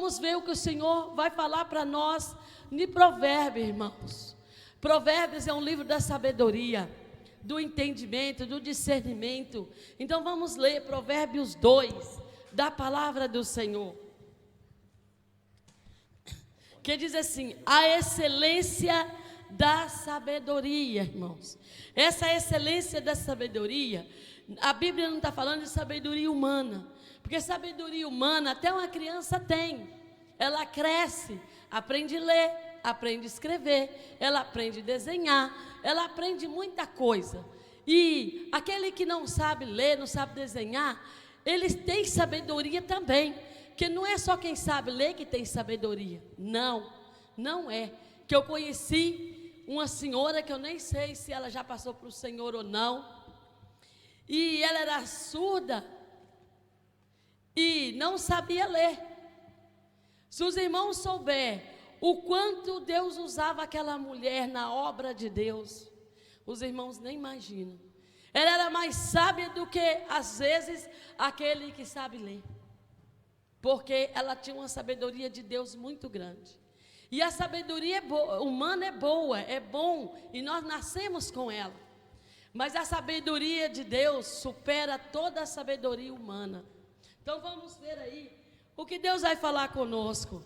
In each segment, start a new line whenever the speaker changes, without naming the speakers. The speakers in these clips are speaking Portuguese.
vamos ver o que o Senhor vai falar para nós em Provérbios, irmãos. Provérbios é um livro da sabedoria, do entendimento, do discernimento. Então vamos ler Provérbios 2, da palavra do Senhor, que diz assim: a excelência da sabedoria, irmãos. Essa excelência da sabedoria, a Bíblia não está falando de sabedoria humana, porque sabedoria humana até uma criança tem. Ela cresce, aprende a ler, aprende a escrever, ela aprende a desenhar, ela aprende muita coisa. E aquele que não sabe ler, não sabe desenhar, eles têm sabedoria também, que não é só quem sabe ler que tem sabedoria. Não, não é. Que eu conheci uma senhora que eu nem sei se ela já passou para o Senhor ou não, e ela era surda e não sabia ler. Se os irmãos souberem o quanto Deus usava aquela mulher na obra de Deus, os irmãos nem imaginam. Ela era mais sábia do que, às vezes, aquele que sabe ler, porque ela tinha uma sabedoria de Deus muito grande. E a sabedoria humana é boa, é bom, e nós nascemos com ela. Mas a sabedoria de Deus supera toda a sabedoria humana. Então vamos ver aí o que Deus vai falar conosco.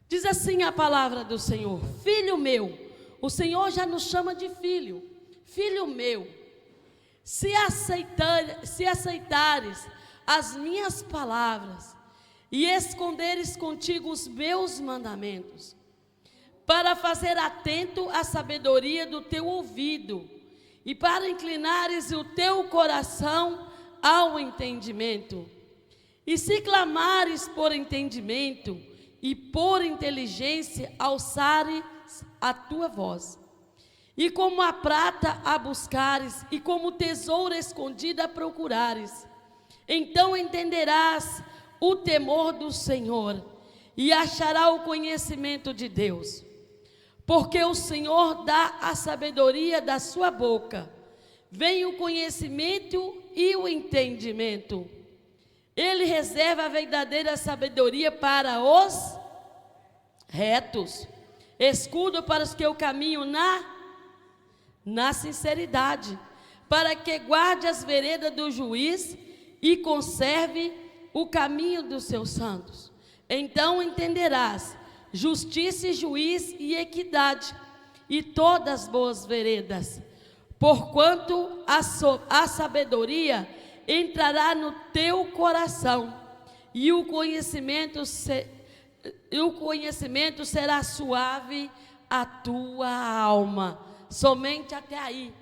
Diz assim a palavra do Senhor: filho meu, o Senhor já nos chama de filho. Filho meu, se aceitares as minhas palavras e esconderes contigo os meus mandamentos, para fazer atento a sabedoria do teu ouvido, e para inclinares o teu coração ao entendimento, e se clamares por entendimento e por inteligência alçares a tua voz, e como a prata a buscares, e como tesouro escondido a procurares, então entenderás o temor do Senhor, e achará o conhecimento de Deus. Porque o Senhor dá a sabedoria da sua boca, vem o conhecimento e o entendimento. Ele reserva a verdadeira sabedoria para os retos, escudo para os que eu caminho na sinceridade, para que guarde as veredas do juiz e conserve o caminho dos seus santos. Então entenderás justiça e juízo e equidade, e todas as boas veredas. Porquanto a sabedoria entrará no teu coração, e o conhecimento será suave a tua alma. Somente até aí.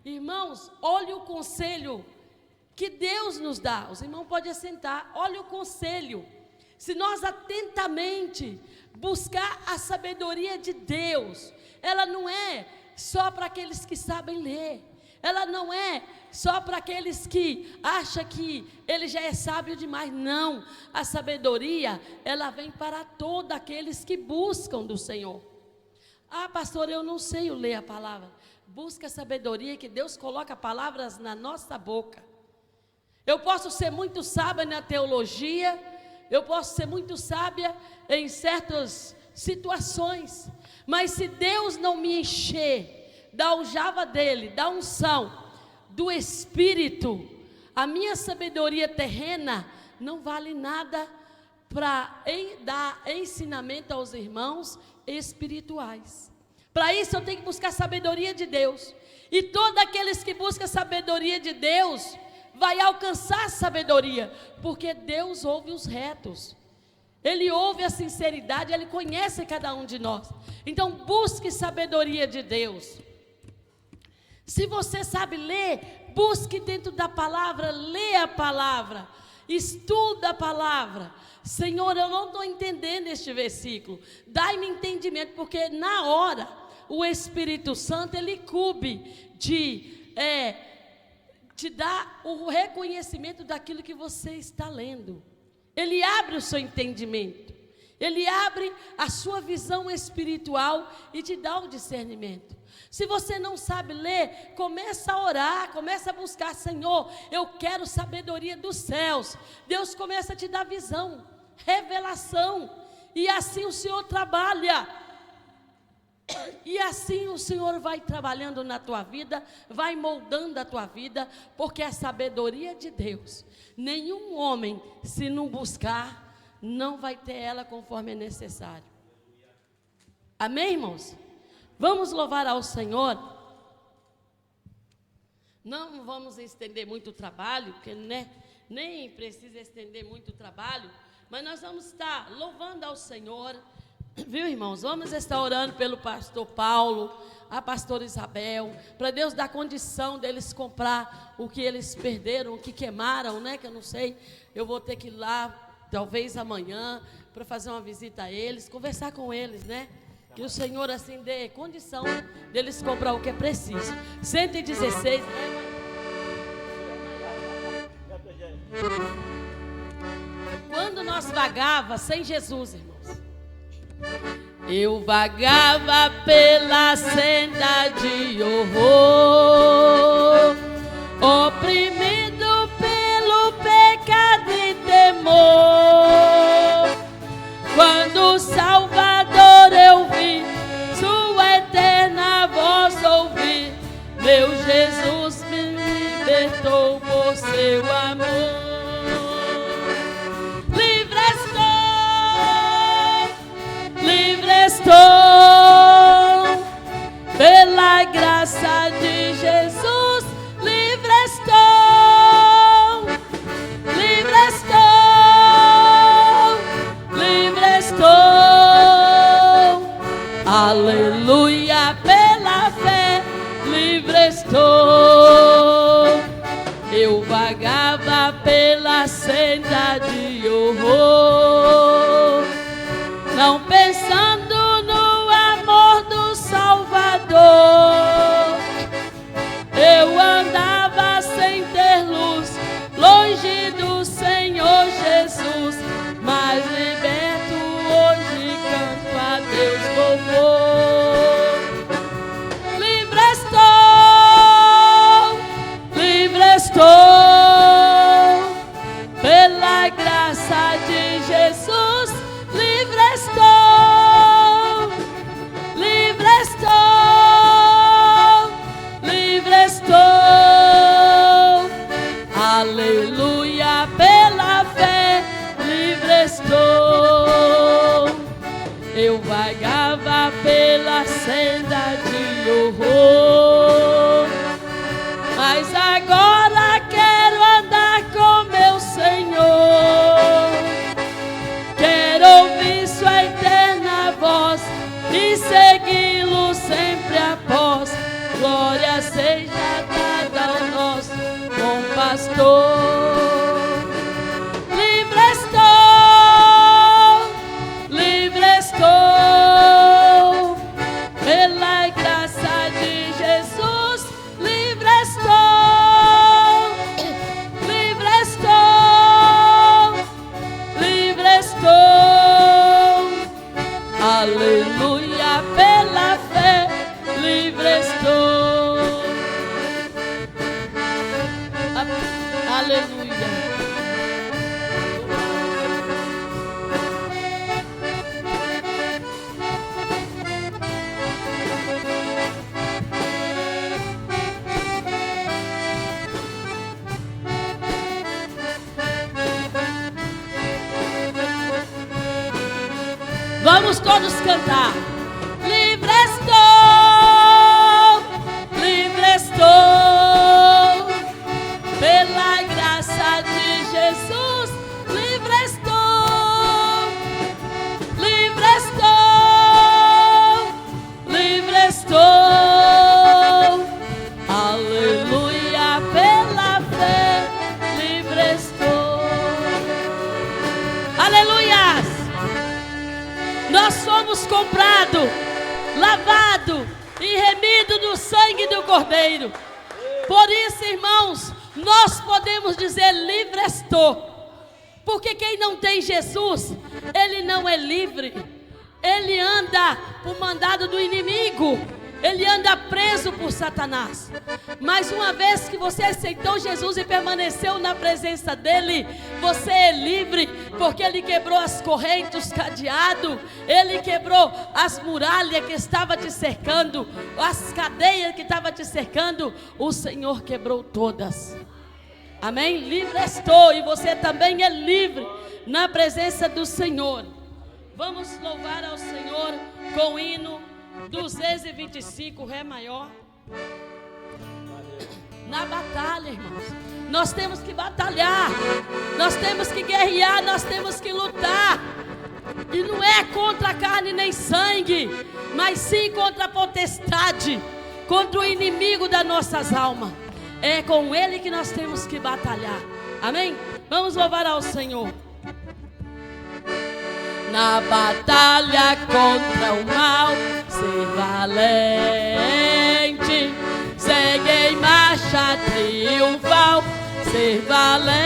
Irmãos, olhe o conselho que Deus nos dá. Os irmãos podem assentar. Olha o conselho. Se nós atentamente buscar a sabedoria de Deus, ela não é só para aqueles que sabem ler. Ela não é só para aqueles que acham que ele já é sábio demais. Não. A sabedoria, ela vem para todos aqueles que buscam do Senhor. Ah, pastor, eu não sei ler a palavra. Busca a sabedoria, que Deus coloca palavras na nossa boca. Eu posso ser muito sábia na teologia, eu posso ser muito sábia em certas situações, mas se Deus não me encher da aljava dele, da unção, do Espírito, a minha sabedoria terrena não vale nada para dar ensinamento aos irmãos espirituais. Para isso eu tenho que buscar a sabedoria de Deus, e todos aqueles que buscam a sabedoria de Deus vai alcançar a sabedoria, porque Deus ouve os retos, Ele ouve a sinceridade, Ele conhece cada um de nós. Então busque sabedoria de Deus. Se você sabe ler, busque dentro da palavra, lê a palavra, estuda a palavra. Senhor, eu não estou entendendo este versículo, dai-me entendimento, porque na hora o Espírito Santo, ele incumbe de te dar o reconhecimento daquilo que você está lendo. Ele abre o seu entendimento, ele abre a sua visão espiritual e te dá o discernimento. Se você não sabe ler, começa a orar, começa a buscar: Senhor, eu quero sabedoria dos céus. Deus começa a te dar visão. revelação. E assim o Senhor trabalha. E assim o Senhor vai trabalhando na tua vida, vai moldando a tua vida, porque a sabedoria de Deus, nenhum homem, se não buscar, não vai ter ela conforme é necessário. Amém, irmãos? Vamos louvar ao Senhor. Não vamos estender muito o trabalho, porque nem precisa estender muito o trabalho, mas nós vamos estar louvando ao Senhor. Viu, irmãos? Vamos estar orando pelo pastor Paulo, a pastora Isabel, para Deus dar condição deles comprar o que eles perderam, o que queimaram, né? Que eu não sei, eu vou ter que ir lá, talvez amanhã, para fazer uma visita a eles, conversar com eles, né? Que o Senhor assim dê condição deles comprar o que é preciso. 116, né? Quando nós vagava sem Jesus, irmãos, eu vagava pela senda de horror, oprimido pelo pecado e temor. Quando o Salvador eu vi, sua eterna voz ouvi, meu Jesus me libertou por seu amor. Estou pela graça de Jesus, livre estou, livre estou, livre estou, aleluia, pela fé, livre estou. Eu vagava pela senda de horror, não pensando eu andava sem ter luz, longe do Senhor Jesus, mas liberto hoje canto a Deus louvor. Livre estou, pela graça de Jesus, livre estou, livre estou, livre estou, aleluia, pela fé, livre estou. Eu vagava pela senda de horror, mas agora quero andar com meu Senhor. Quero ouvir sua eterna voz e segui-lo sempre após. Glória seja dada ao nosso bom pastor. Livre estou, pela graça de Jesus. Livre estou, livre estou, livre estou, aleluia, pela fé, livre estou, aleluia. Vamos todos cantar. Livre estou, pela graça de Jesus. Livre estou, livre estou, livre estou, aleluia, pela fé, livre estou. Aleluias! Nós somos comprados, lavado e remido do sangue do Cordeiro. Por isso, irmãos, nós podemos dizer livre estou. Porque quem não tem Jesus, ele não é livre. Ele anda por mandado do inimigo. ele anda preso por Satanás. Mas uma vez que você aceitou Jesus e permaneceu na presença dele, você é livre, porque ele quebrou as correntes, os cadeados, ele quebrou as muralhas que estavam te cercando, as cadeias que estavam te cercando, o Senhor quebrou todas. Amém? Livre estou, e você também é livre na presença do Senhor. Vamos louvar ao Senhor com o hino 225, Ré maior. Na batalha, irmãos, nós temos que batalhar, nós temos que guerrear, nós temos que lutar. E não é contra carne nem sangue, mas sim contra a potestade, contra o inimigo das nossas almas. É com ele que nós temos que batalhar. Amém? Vamos louvar ao Senhor. Na batalha contra o mal, ser valente, segue em marcha triunfal, ser valente.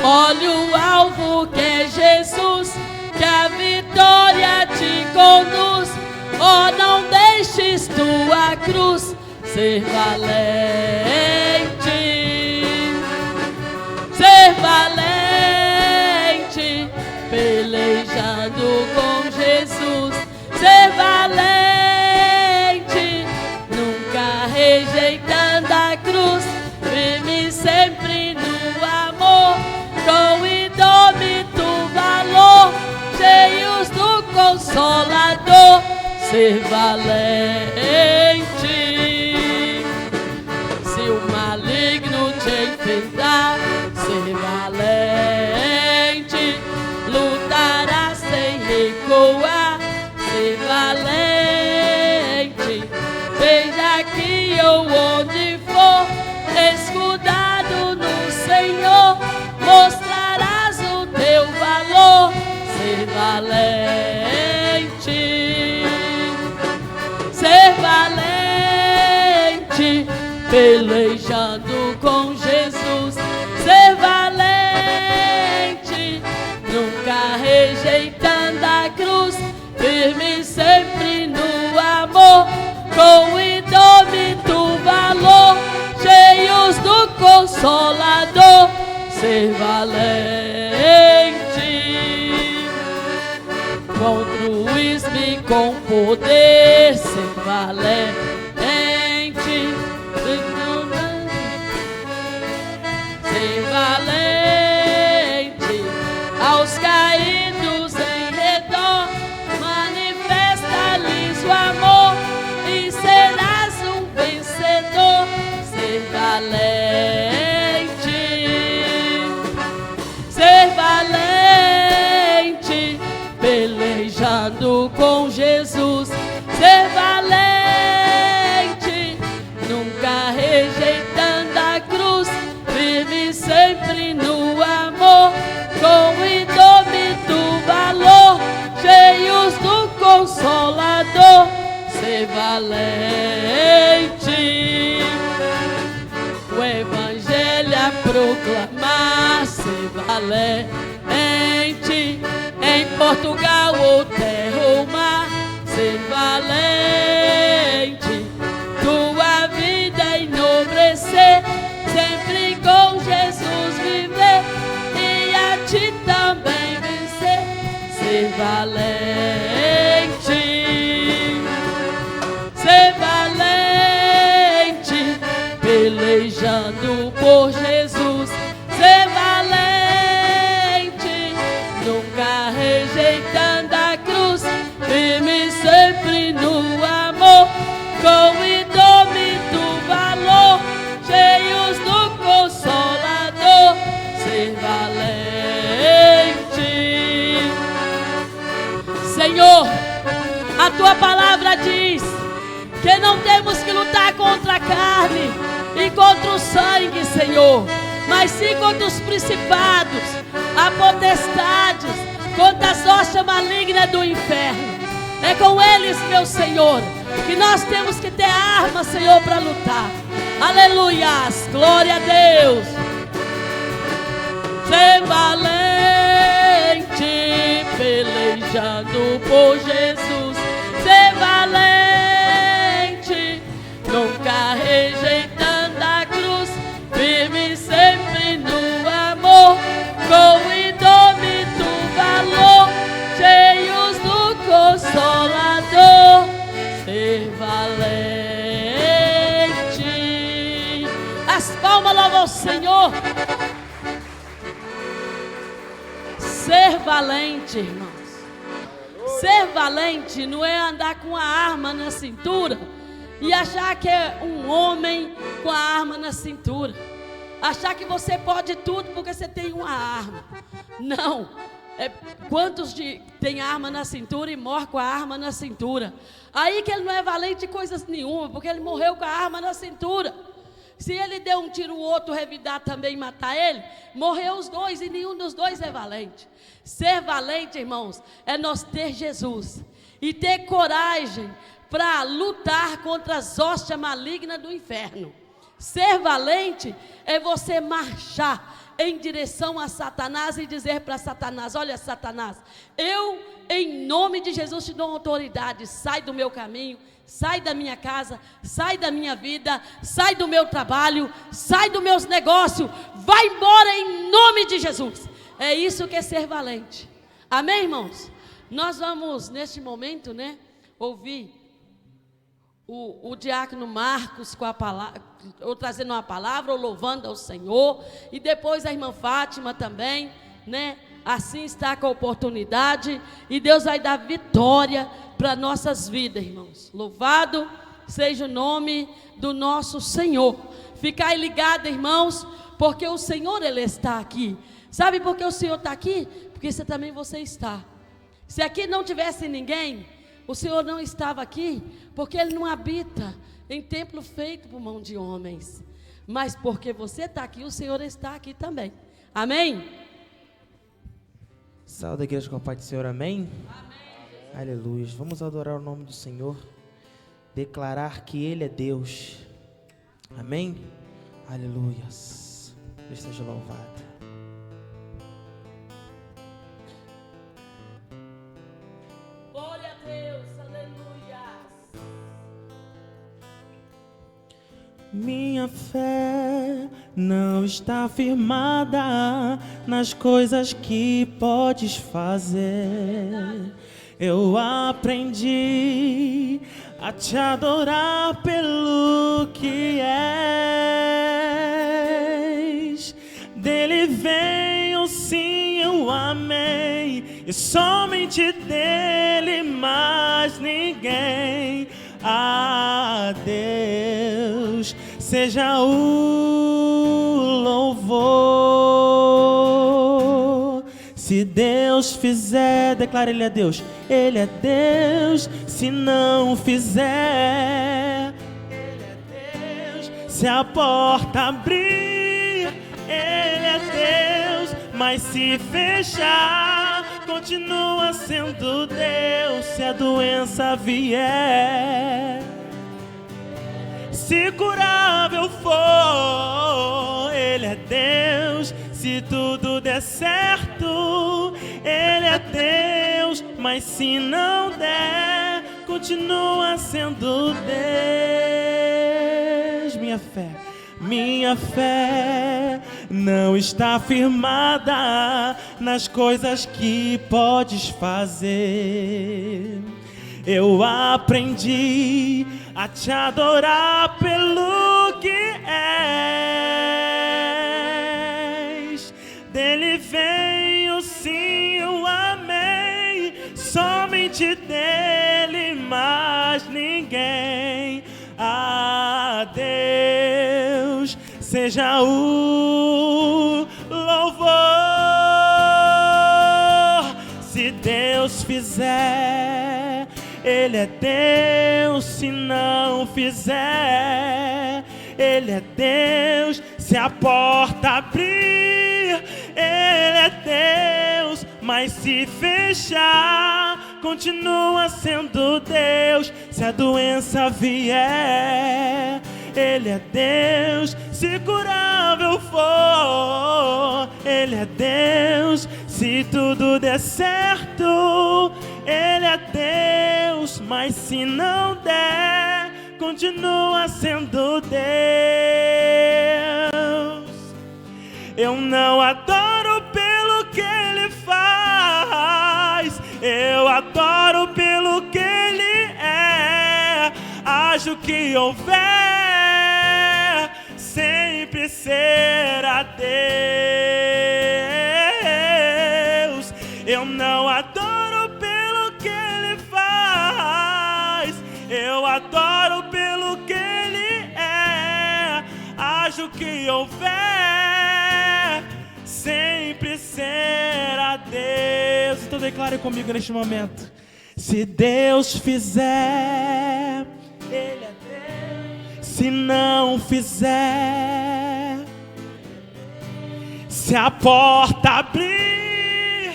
Olha o alvo que é Jesus, que a vitória te conduz. Oh, não deixes tua cruz, ser valente, ser valente, pelejando com Jesus, ser valente, nunca rejeitando a cruz, firme sempre no amor, com indômito valor, cheios do Consolador, ser valente. Se o maligno te enfrentar, ser valente, lutará sem recuar, ser valente. Seja aqui ou onde for, escudado no Senhor, mostrarás o teu valor, ser valente, ser valente, pelejando com Jesus, ser valente, nunca rejeitando a cruz, firme sempre no amor, com indômito valor, cheios do Consolador, ser valente, contra o ismo com poder, ser valente, ser valente, aos caídos em redor, manifesta-lhes o amor, e serás um vencedor, ser valente, ser valente, pelejando com Jesus, ser valente, nunca rejeitando a cruz, firme sempre no amor, com indômito valor, cheios do Consolador, ser valente, o Evangelho a proclamar, ser valente, em Portugal ou terra ou mar, ser valente, tua vida enobrecer, sempre com Jesus viver, e a ti também vencer, ser valente, ser valente, pelejando por Jesus, ser valente, nunca rejeitando a cruz, firme sempre no amor, com indômito valor, cheios do Consolador, ser valente. Senhor, a tua palavra diz que não temos que lutar contra a carne e contra o sangue, Senhor, mas sim contra os principados, a potestades, contra as hostes malignas do inferno. É com eles, meu Senhor, que nós temos que ter arma, Senhor, para lutar. Aleluias, glória a Deus. Ser valente, pelejando por Jesus, ser valente, ao Senhor. Ser valente, irmãos. Ser valente não é andar com a arma na cintura e achar que é um homem com a arma na cintura. Achar que você pode tudo porque você tem uma arma. Não. Quantos tem arma na cintura e morre com a arma na cintura? Aí que ele não é valente de coisas nenhuma, porque ele morreu com a arma na cintura. Se ele der um tiro, o outro revidar também e matar ele, morreu os dois e nenhum dos dois é valente. Ser valente, irmãos, é nós ter Jesus e ter coragem para lutar contra as hostes malignas do inferno. Ser valente é você marchar em direção a Satanás e dizer para Satanás: olha, Satanás, eu em nome de Jesus te dou autoridade, sai do meu caminho, sai da minha casa, sai da minha vida, sai do meu trabalho, sai dos meus negócios, vai embora em nome de Jesus. É isso que é ser valente. Amém, irmãos? Nós vamos neste momento, ouvir o diácono Marcos com a palavra, ou trazendo uma palavra, ou louvando ao Senhor, e depois a irmã Fátima também, assim está com a oportunidade, e Deus vai dar vitória para nossas vidas, irmãos. Louvado seja o nome do nosso Senhor. Ficai ligado, irmãos, porque o Senhor, Ele está aqui. Sabe por que o Senhor está aqui? Porque você está. Se aqui não tivesse ninguém, o Senhor não estava aqui, porque Ele não habita em templo feito por mão de homens. Mas porque você está aqui, o Senhor está aqui também. Amém?
Salve a igreja com a paz do Senhor, amém? Amém. Aleluia. Vamos adorar o nome do Senhor, declarar que Ele é Deus. Amém? Aleluia. Deus seja louvado.
Glória a Deus, aleluia.
Minha fé não está firmada nas coisas que podes fazer. Eu aprendi a te adorar pelo que és. Dele veio, sim, eu amei, e somente dele, mais ninguém. A Deus seja o louvor. Se Deus fizer, declara: Ele é Deus. Ele é Deus. Se não fizer, Ele é Deus. Se a porta abrir, Ele é Deus. Mas se fechar, continua sendo Deus. Se a doença vier, se curável for, Ele é Deus. Se tudo der certo, Ele é Deus. Mas se não der, continua sendo Deus. Minha fé não está firmada nas coisas que podes fazer. Eu aprendi a te adorar pelo que és. Dele veio, sim, eu amei, somente dele, mais ninguém. A Deus seja o louvor. Se Deus fizer, Ele é Deus. Se não fizer, Ele é Deus. Se a porta abrir, Ele é Deus. Mas se fechar, continua sendo Deus. Se a doença vier, Ele é Deus. Se curável for, Ele é Deus. Se tudo der certo, Ele é Deus. Mas se não der, continua sendo Deus. Eu não adoro pelo que Ele faz, eu adoro pelo que Ele é. Haja o que houver, sempre sempre ser a Deus. Eu não adoro pelo que Ele faz, eu adoro pelo que Ele é. Haja o que houver, sempre ser a Deus. Então declare comigo neste momento: se Deus fizer, Ele é Deus. Se não fizer, se a porta abrir,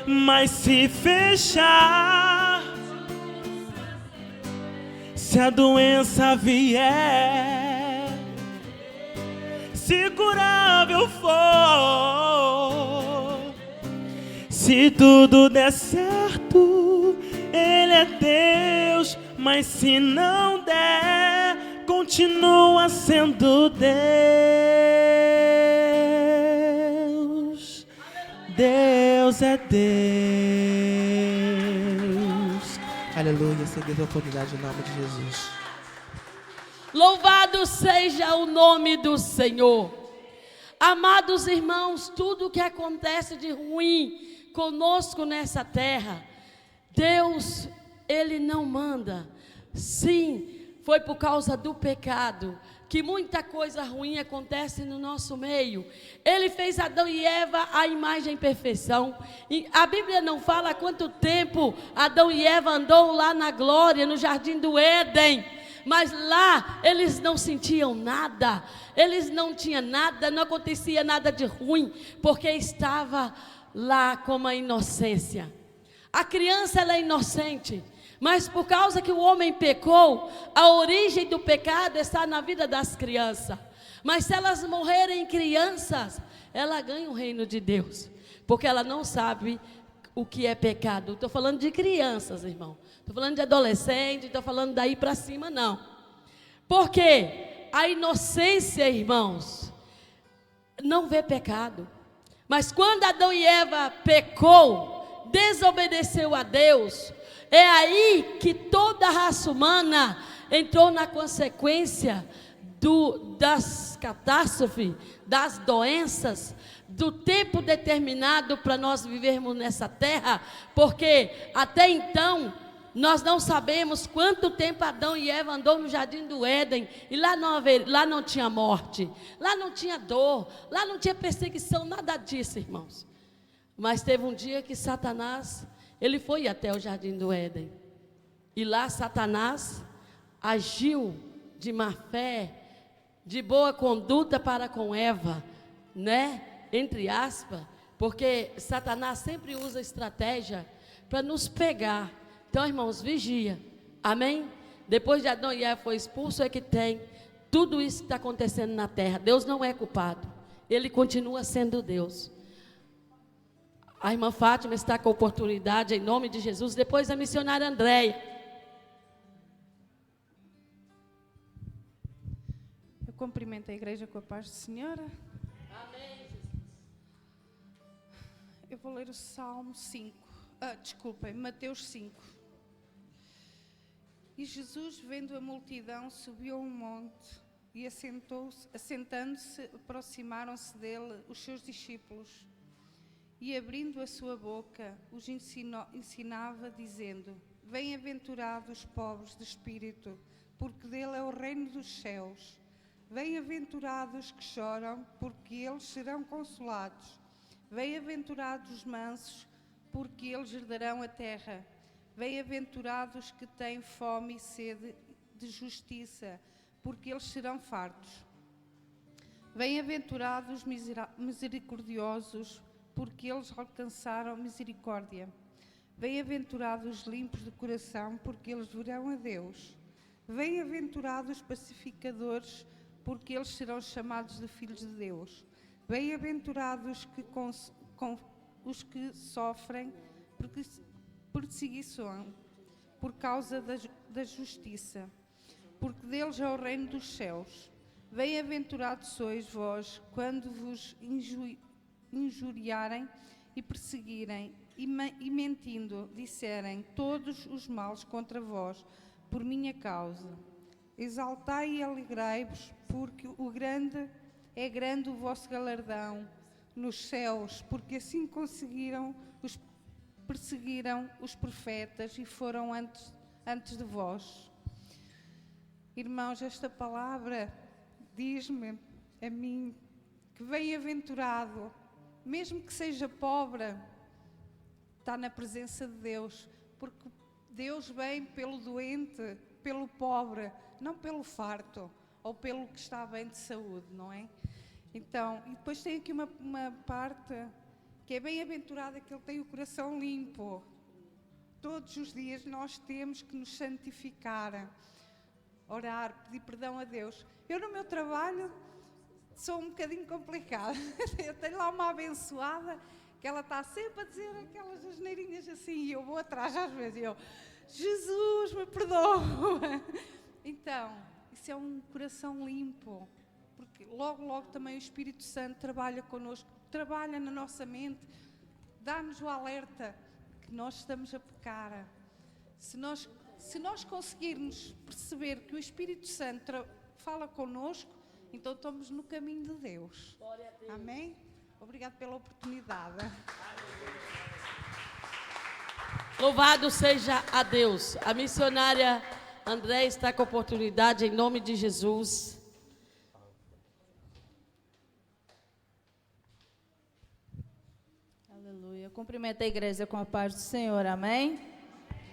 mas se fechar, se a doença vier, se curável for, se tudo der certo, Ele é Deus. Mas se não der, continua sendo Deus. Deus é Deus. Aleluia, seguir a oportunidade em nome de Jesus.
Louvado seja o nome do Senhor. Amados irmãos, tudo que acontece de ruim conosco nessa terra, Deus, Ele não manda. Sim, foi por causa do pecado que muita coisa ruim acontece no nosso meio. Ele fez Adão e Eva à imagem e perfeição. E a Bíblia não fala quanto tempo Adão e Eva andou lá na glória, no jardim do Éden. Mas lá eles não sentiam nada, eles não tinham nada, não acontecia nada de ruim, porque estava lá como a inocência. A criança, ela é inocente, mas por causa que o homem pecou, a origem do pecado está na vida das crianças. Mas se elas morrerem crianças, ela ganha o reino de Deus, porque ela não sabe o que é pecado. Estou falando de crianças, irmão. Estou falando de adolescente, estou falando daí para cima, não. Porque a inocência, irmãos, não vê pecado. Mas quando Adão e Eva pecou, desobedeceu a Deus, é aí que toda a raça humana entrou na consequência das catástrofes, das doenças, do tempo determinado para nós vivermos nessa terra, porque até então nós não sabemos quanto tempo Adão e Eva andou no jardim do Éden, e lá não tinha morte, lá não tinha dor, lá não tinha perseguição, nada disso, irmãos. Mas teve um dia que Satanás, ele foi até o jardim do Éden, e lá Satanás agiu de má fé, de boa conduta para com Eva, né? Entre aspas, porque Satanás sempre usa estratégia para nos pegar. Então, irmãos, vigia, amém? Depois de Adão e Eva foi expulso, é que tem tudo isso que está acontecendo na terra. Deus não é culpado, Ele continua sendo Deus. A irmã Fátima está com a oportunidade, em nome de Jesus. Depois a missionária Andréia.
Eu cumprimento a igreja com a paz do Senhor.
Amém.
Eu vou ler o Salmo 5. Mateus 5. E Jesus, vendo a multidão, subiu a um monte e assentando-se, aproximaram-se dele os seus discípulos. E abrindo a sua boca, os ensinava, dizendo: Bem-aventurados os pobres de espírito, porque dele é o reino dos céus. Bem-aventurados que choram, porque eles serão consolados. Bem-aventurados os mansos, porque eles herdarão a terra. Bem-aventurados que têm fome e sede de justiça, porque eles serão fartos. Bem-aventurados misericordiosos, porque eles alcançaram misericórdia. Bem-aventurados os limpos de coração, porque eles verão a Deus. Bem-aventurados os pacificadores, porque eles serão chamados de filhos de Deus. Bem-aventurados os que sofrem perseguição por causa da justiça, porque deles é o reino dos céus. Bem-aventurados sois vós, quando vos injuriarem e perseguirem, e mentindo disserem todos os males contra vós, por minha causa. exaltai e alegrai-vos, porque é grande o vosso galardão nos céus, porque assim perseguiram os profetas e foram antes de vós. Irmãos, esta palavra diz-me a mim que bem-aventurado, mesmo que seja pobre, está na presença de Deus, porque Deus vem pelo doente, pelo pobre, não pelo farto ou pelo que está bem de saúde, não é? Então, e depois tem aqui uma parte que é bem-aventurado aquele que tem o coração limpo. Todos os dias nós temos que nos santificar, orar, pedir perdão a Deus. Eu no meu trabalho sou um bocadinho complicada. Eu tenho lá uma abençoada que ela está sempre a dizer aquelas asneirinhas assim e eu vou atrás às vezes e eu, Jesus, me perdoa. Então, isso é um coração limpo, porque logo também o Espírito Santo trabalha connosco, trabalha na nossa mente, dá-nos o alerta que nós estamos a pecar. Se nós conseguirmos perceber que o Espírito Santo fala connosco, então estamos no caminho de Deus. Amém? Obrigado pela oportunidade.
Louvado seja a Deus. A missionária André está com a oportunidade em nome de Jesus.
Aleluia. Cumprimento a igreja com a paz do Senhor. Amém?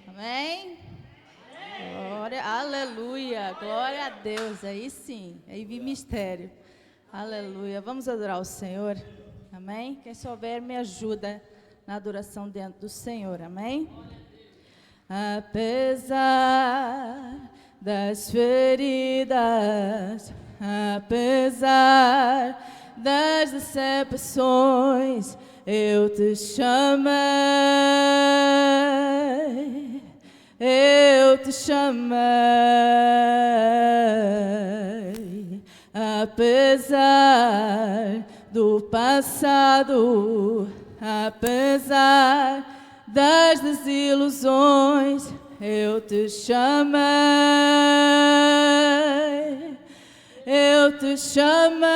Amém? Glória, aleluia. Glória a Deus. Aí sim. Aí vi mistério. Aleluia. Vamos adorar o Senhor. Amém? Quem souber, me ajuda na adoração dentro do Senhor. Amém? Apesar das feridas, apesar das decepções, eu te chamei, eu te chamei. Apesar do passado, apesar das desilusões, eu te chamei, eu te chamei.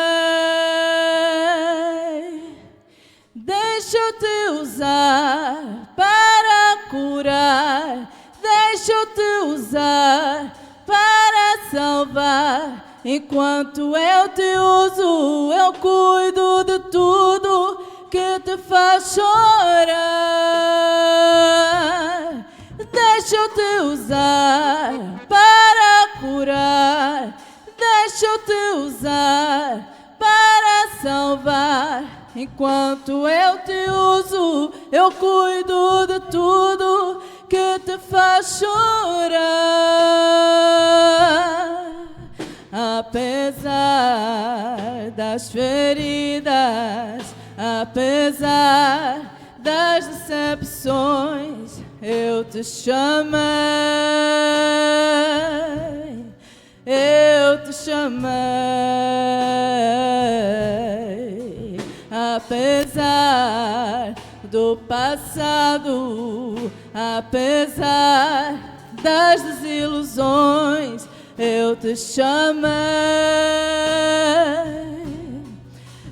Deixa eu te usar para curar, deixa eu te usar para salvar. Enquanto eu te uso, eu cuido de tudo que te faz chorar. Deixa eu te usar para curar, deixa eu te usar para salvar. Enquanto eu te uso, eu cuido de tudo que te faz chorar. Apesar das feridas, apesar das decepções, eu te chamei, eu te chamei. Apesar do passado, apesar das desilusões, eu te chamei,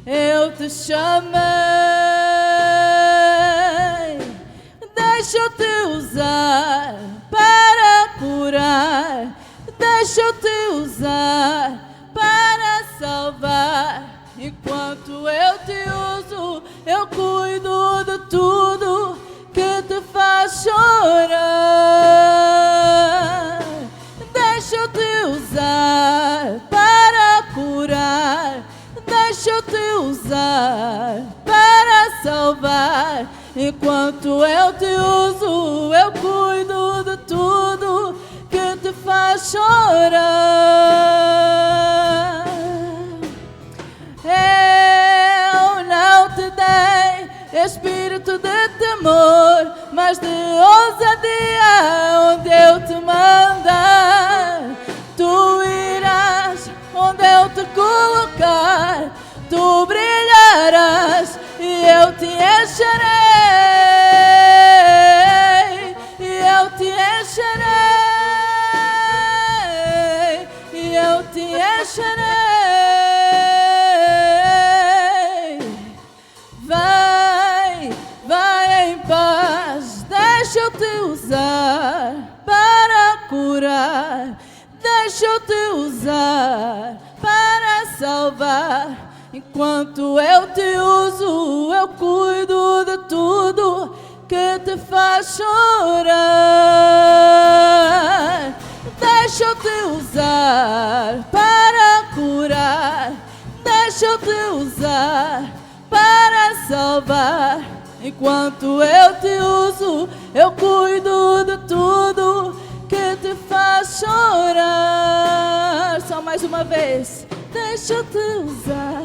eu te chamei. Deixa eu te usar para curar, deixa eu te usar para salvar. Enquanto eu te uso, eu cuido de tudo que te faz chorar. Deixa eu te usar para curar, deixa eu te usar para salvar. Enquanto eu te uso, eu cuido de tudo que te faz chorar. Eu não te dei espírito de temor, mas de ousadia onde eu te mandar. Tu irás onde eu te colocar, tu brilharás e eu te encherei, e eu te encherei, e eu te usar para salvar. Enquanto eu te uso, eu cuido de tudo que te faz chorar. Deixa eu te usar para curar. Deixa eu te usar para salvar. Enquanto eu te uso, eu cuido de tudo que te faz chorar. Só mais uma vez. Deixa eu te usar.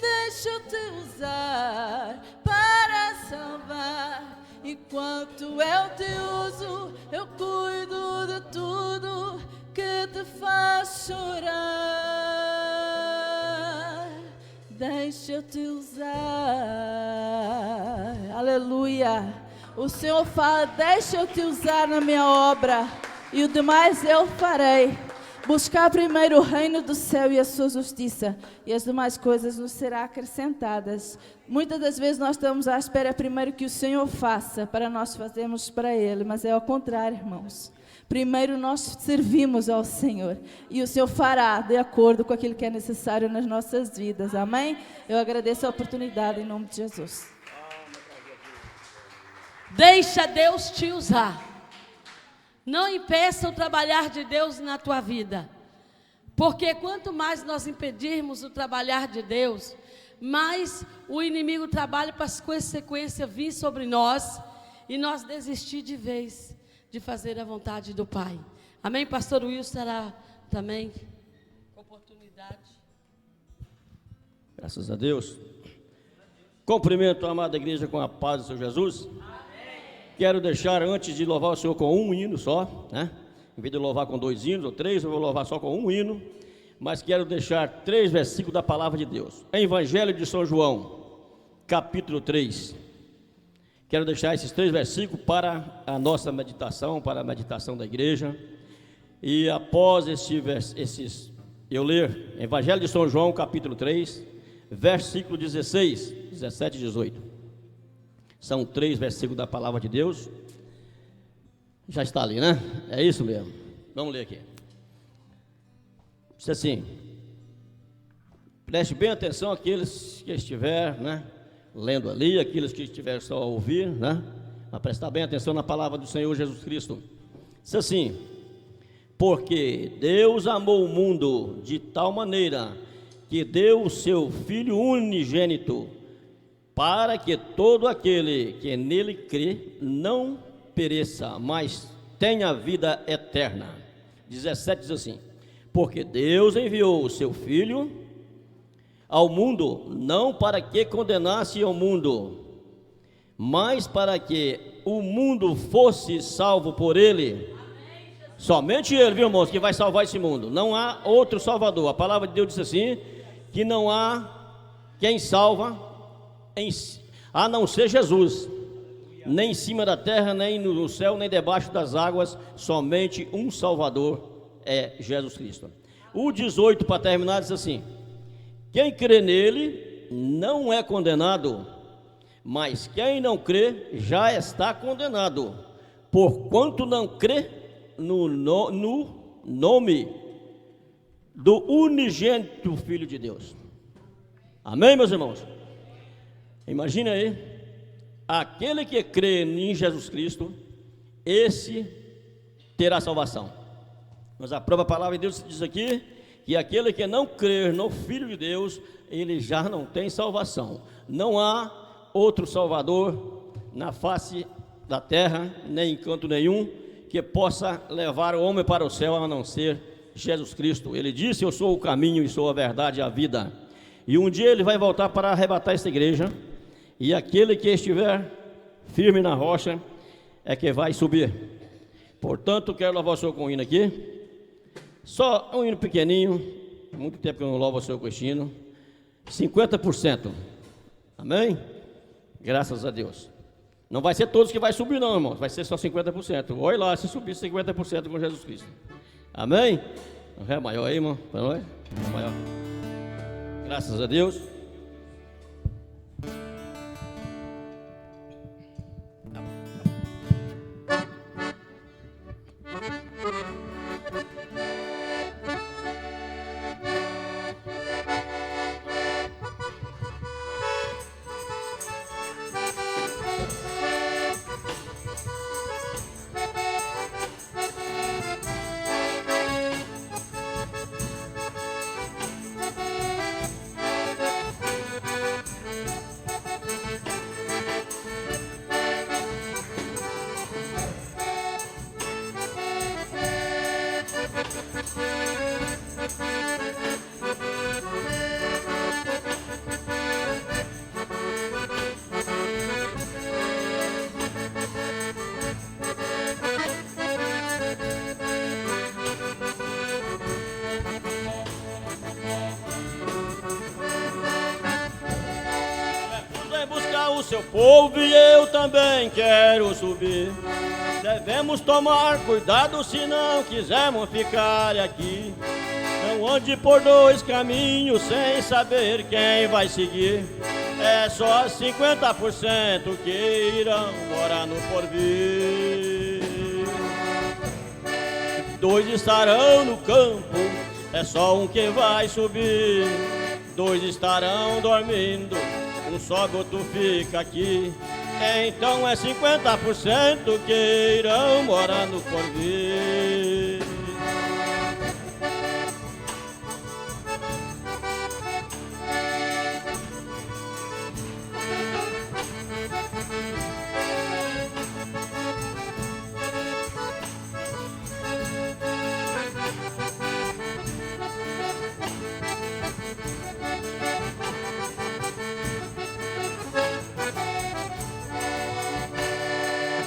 Deixa eu te usar para salvar. Enquanto eu te uso, eu cuido de tudo que te faz chorar. Deixa eu te usar. Aleluia. O Senhor fala: deixa eu te usar na minha obra, e o demais eu farei. Buscar primeiro o reino do céu e a sua justiça, e as demais coisas nos serão acrescentadas. Muitas das vezes nós estamos à espera primeiro que o Senhor faça, para nós fazermos para Ele, mas é ao contrário, irmãos. Primeiro nós servimos ao Senhor, e o Senhor fará de acordo com aquilo que é necessário nas nossas vidas, amém? Eu agradeço a oportunidade em nome de Jesus.
Deixa Deus te usar. Não impeça o trabalhar de Deus na tua vida. Porque quanto mais nós impedirmos o trabalhar de Deus, mais o inimigo trabalha para as consequências vir sobre nós e nós desistir de vez de fazer a vontade do Pai. Amém? Pastor Wilson terá também oportunidade.
Graças a Deus. Cumprimento a amada igreja com a paz do Senhor Jesus. Quero deixar, antes de louvar o Senhor com um hino só, né? Em vez de louvar com 2 hinos ou 3, eu vou louvar só com um hino. Mas quero deixar 3 versículos da palavra de Deus. Evangelho de São João, capítulo 3. Quero deixar esses 3 versículos para a nossa meditação, para a meditação da igreja. E após eu ler Evangelho de São João, capítulo 3, versículo 16, 17 e 18. São 3 versículos da palavra de Deus. Já está ali, né? É isso mesmo. Vamos ler aqui. Diz assim: preste bem atenção aqueles que estiver, né, lendo ali, aqueles que estiver só a ouvir, né, a prestar bem atenção na palavra do Senhor Jesus Cristo. Diz assim: porque Deus amou o mundo de tal maneira que deu o seu Filho unigênito, para que todo aquele que nele crê não pereça, mas tenha vida eterna. 17 diz assim: porque Deus enviou o seu Filho ao mundo, não para que condenasse o mundo, mas para que o mundo fosse salvo por ele. Somente ele, viu, irmãos, que vai salvar esse mundo. Não há outro salvador. A palavra de Deus diz assim, que não há quem salva a não ser Jesus, nem em cima da terra, nem no céu, nem debaixo das águas. Somente um Salvador é Jesus Cristo. O 18, para terminar, diz assim: quem crê nele não é condenado, mas quem não crê já está condenado, porquanto não crê no nome do unigênito Filho de Deus. Amém, meus irmãos? Imagina aí, aquele que crê em Jesus Cristo, esse terá salvação. Mas a própria palavra de Deus diz aqui, que aquele que não crer no Filho de Deus, ele já não tem salvação. Não há outro Salvador na face da terra, nem em canto nenhum, que possa levar o homem para o céu, a não ser Jesus Cristo. Ele disse: eu sou o caminho e sou a verdade e a vida. E um dia ele vai voltar para arrebatar essa igreja, e aquele que estiver firme na rocha é que vai subir. Portanto, quero louvar o Senhor com um hino aqui. Só um hino pequenininho. Muito tempo que eu não louvo o Senhor com este hino. 50%. Amém? Graças a Deus. Não vai ser todos que vai subir não, irmãos. Vai ser só 50%. Olha lá, se subir 50% com Jesus Cristo. Amém? Um ré maior aí, irmão, para nós. Ré maior. Graças a Deus. o seu povo e eu também quero subir. Devemos tomar cuidado se não quisermos ficar aqui. Não ande por dois caminhos sem saber quem vai seguir. É só 50% que irão morar no porvir. 2 estarão no campo, é só um que vai subir. 2 estarão dormindo, um sobe, outro fica aqui. Então é 50% que irão morar no porvir.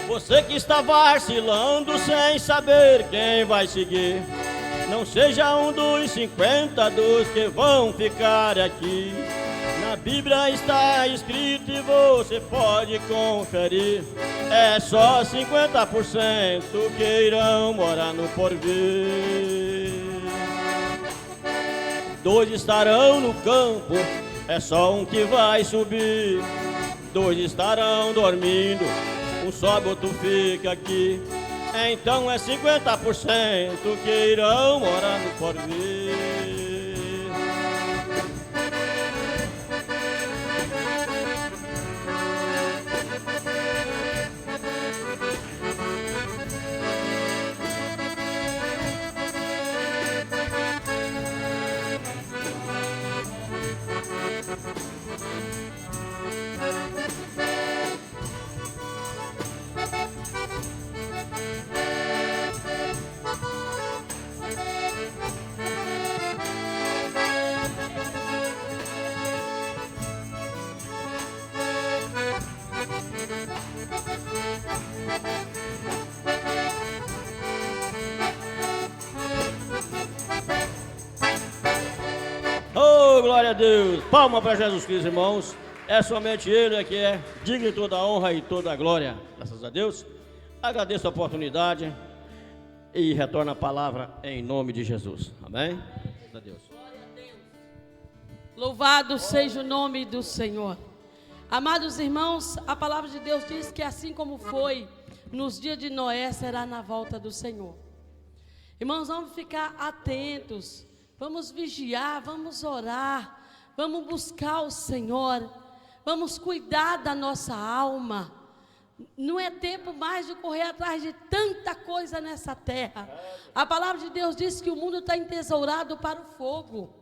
Você que está vacilando sem saber quem vai seguir, não seja um dos 50 dos que vão ficar aqui. Na Bíblia está escrito e você pode conferir. É só 50% que irão morar no porvir. 2 estarão no campo, é só um que vai subir. 2 estarão dormindo, um sobe, outro fica aqui. Então é 50% que irão morar no porvir. Oh, glória a Deus! Palma para Jesus Cristo, irmãos. É somente Ele que é digno de toda a honra e toda a glória. Graças a Deus. Agradeço a oportunidade e retorno a palavra em nome de Jesus. Amém? Graças a Deus.
Louvado seja o nome do Senhor. Amados irmãos, a palavra de Deus diz que assim como foi nos dias de Noé, será na volta do Senhor. Irmãos, vamos ficar atentos. Vamos vigiar, vamos orar, vamos buscar o Senhor, vamos cuidar da nossa alma. Não é tempo mais de correr atrás de tanta coisa nessa terra. A palavra de Deus diz que o mundo está entesourado para o fogo.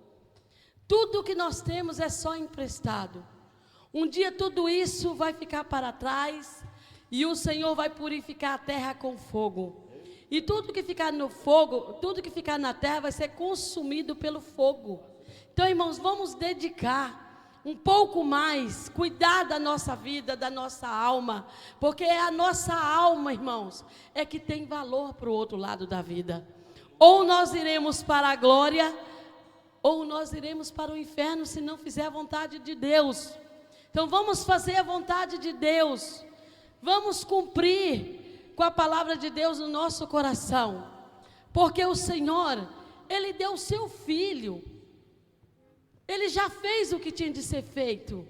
Tudo que nós temos é só emprestado. Um dia tudo isso vai ficar para trás e o Senhor vai purificar a terra com fogo. E tudo que ficar no fogo, tudo que ficar na terra vai ser consumido pelo fogo. Então, irmãos, vamos dedicar um pouco mais, cuidar da nossa vida, da nossa alma, porque é a nossa alma, irmãos, é que tem valor para o outro lado da vida. Ou nós iremos para a glória, ou nós iremos para o inferno se não fizer a vontade de Deus. Então, vamos fazer a vontade de Deus, vamos cumprir com a palavra de Deus no nosso coração, porque o Senhor, Ele deu o seu Filho, Ele já fez o que tinha de ser feito,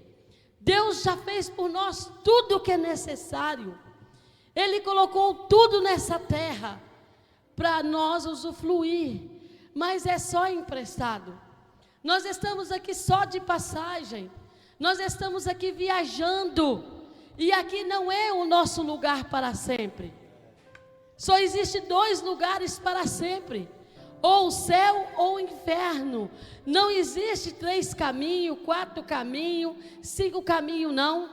Deus já fez por nós tudo o que é necessário, Ele colocou tudo nessa terra, para nós usufruir, mas é só emprestado, nós estamos aqui só de passagem, nós estamos aqui viajando, e aqui não é o nosso lugar para sempre. Só existe 2 lugares para sempre. Ou o céu ou o inferno. Não existe 3 caminhos, 4 caminhos, 5 caminhos, não.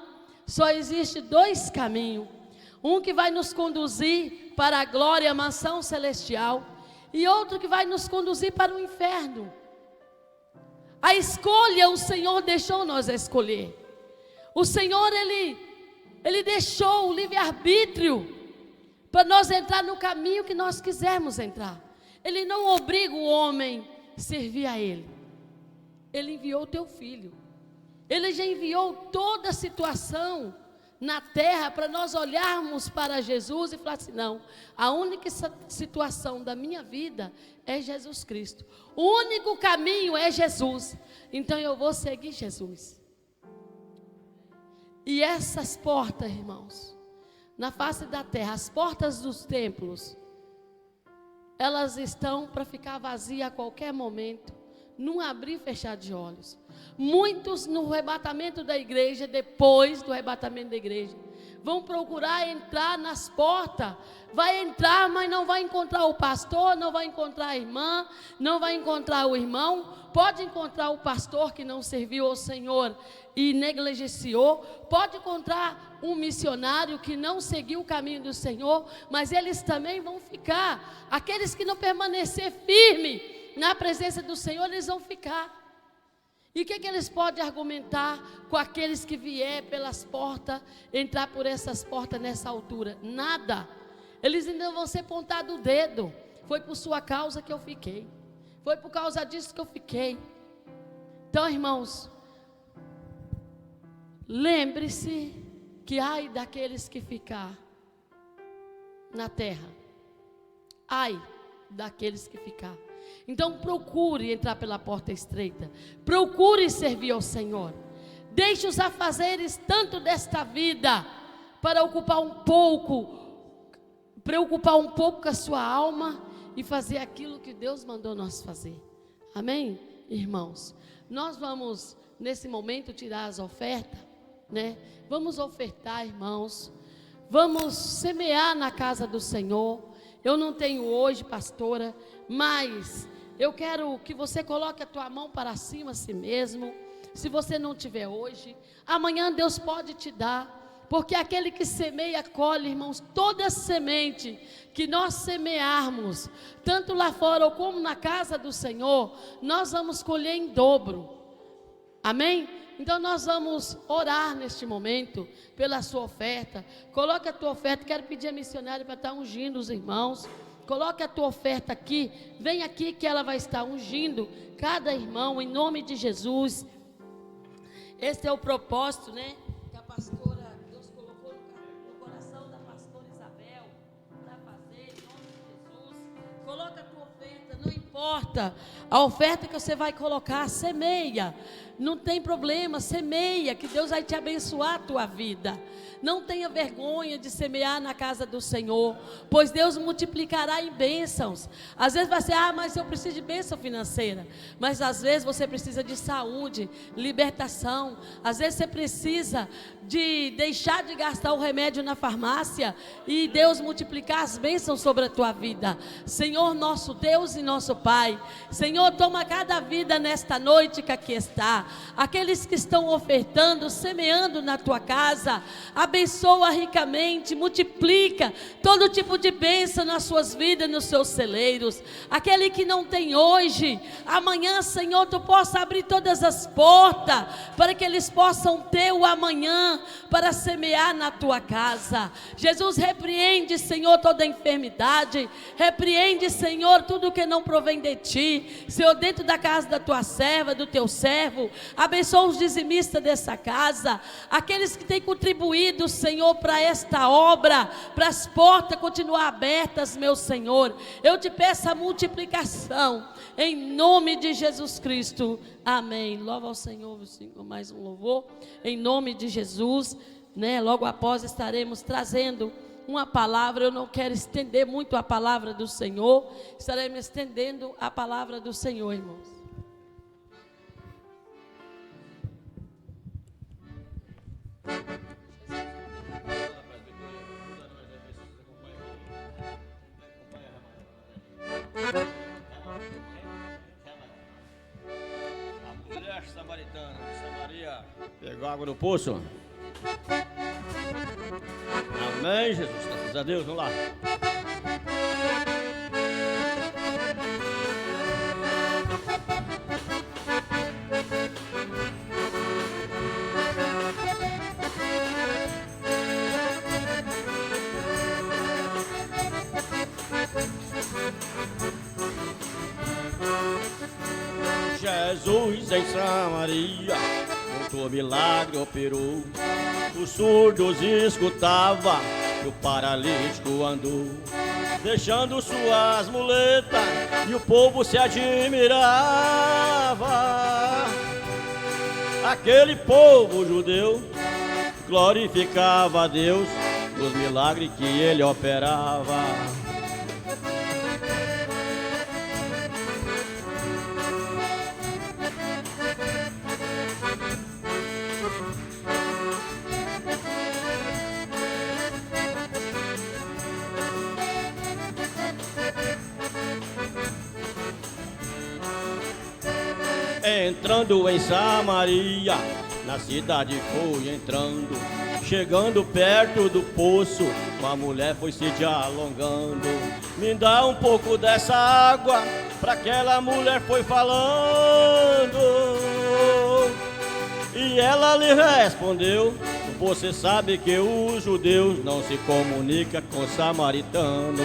Só existe 2 caminhos. Um que vai nos conduzir para a glória, a mansão celestial. E outro que vai nos conduzir para o inferno. A escolha o Senhor deixou nós escolher. O Senhor, Ele deixou o livre-arbítrio para nós entrar no caminho que nós quisermos entrar. Ele não obriga o homem a servir a Ele. Ele enviou o teu Filho. Ele já enviou toda a situação na terra para nós olharmos para Jesus e falar assim: não, a única situação da minha vida é Jesus Cristo. O único caminho é Jesus. Então eu vou seguir Jesus. E essas portas, irmãos, na face da terra, as portas dos templos, elas estão para ficar vazias a qualquer momento, num abrir e fechar de olhos. Muitos no arrebatamento da igreja, depois do arrebatamento da igreja, vão procurar entrar nas portas. Vai entrar, mas não vai encontrar o pastor, não vai encontrar a irmã, não vai encontrar o irmão. Pode encontrar o pastor que não serviu ao Senhor e negligenciou. Pode encontrar um missionário que não seguiu o caminho do Senhor, mas eles também vão ficar. Aqueles que não permanecer firme na presença do Senhor, eles vão ficar. E o que eles podem argumentar com aqueles que vier pelas portas, entrar por essas portas nessa altura? Nada. Eles ainda vão ser pontados o dedo. Foi por sua causa que eu fiquei. Foi por causa disso que eu fiquei. Então, irmãos, lembre-se que ai daqueles que ficar na terra. Ai daqueles que ficar. Então procure entrar pela porta estreita. Procure servir ao Senhor. Deixe os afazeres tanto desta vida para preocupar um pouco com a sua alma e fazer aquilo que Deus mandou nós fazer. Amém, irmãos? Nós vamos nesse momento tirar as ofertas, né? Vamos ofertar, irmãos. Vamos semear na casa do Senhor. Eu não tenho hoje, pastora, mas eu quero que você coloque a tua mão para cima a si mesmo. Se você não tiver hoje, amanhã Deus pode te dar, porque aquele que semeia, colhe, irmãos. Toda semente que nós semearmos, tanto lá fora como na casa do Senhor, nós vamos colher em dobro. Amém? Então nós vamos orar neste momento pela sua oferta. Coloque a tua oferta. Quero pedir a missionária para estar ungindo os irmãos. Coloque a tua oferta aqui. Vem aqui que ela vai estar ungindo cada irmão em nome de Jesus. Esse é o propósito, né? Que a pastora, Deus colocou no coração da pastora Isabel para fazer em nome de Jesus. Coloca a tua oferta, não importa a oferta que você vai colocar, semeia. Não tem problema, semeia, que Deus vai te abençoar a tua vida. Não tenha vergonha de semear na casa do Senhor, pois Deus multiplicará em bênçãos. Às vezes vai ser, mas eu preciso de bênção financeira. Mas às vezes você precisa de saúde, libertação. Às vezes você precisa de deixar de gastar o remédio na farmácia e Deus multiplicar as bênçãos sobre a tua vida. Senhor, nosso Deus e nosso Pai, Senhor, toma cada vida nesta noite que aqui está. Aqueles que estão ofertando, semeando na tua casa, abençoa ricamente, multiplica todo tipo de bênção nas suas vidas, nos seus celeiros. Aquele que não tem hoje, amanhã, Senhor, tu possa abrir todas as portas para que eles possam ter o amanhã para semear na tua casa. Jesus, repreende, Senhor, toda enfermidade, repreende, Senhor, tudo que não provém de ti, Senhor, dentro da casa da tua serva, do teu servo. Abençoa os dizimistas dessa casa, aqueles que têm contribuído, Senhor, para esta obra, para as portas continuar abertas, meu Senhor. Eu te peço a multiplicação, em nome de Jesus Cristo, amém. Louva ao Senhor, mais um louvor, em nome de Jesus, né? Logo após estaremos trazendo uma palavra. Eu não quero estender muito a palavra do Senhor, estaremos estendendo a palavra do Senhor, irmãos.
A mulher samaritana de Samaria pegou água no poço. Amém, Jesus, graças a Deus, vamos lá. Jesus em Samaria, o milagre operou. Os surdos escutavam e o paralítico andou, deixando suas muletas, e o povo se admirava. Aquele povo judeu glorificava a Deus nos milagres que ele operava. Entrando em Samaria, na cidade foi entrando, chegando perto do poço, uma mulher foi se dialogando. Me dá um pouco dessa água, pra aquela mulher foi falando. E ela lhe respondeu: você sabe que os judeus não se comunicam com samaritano.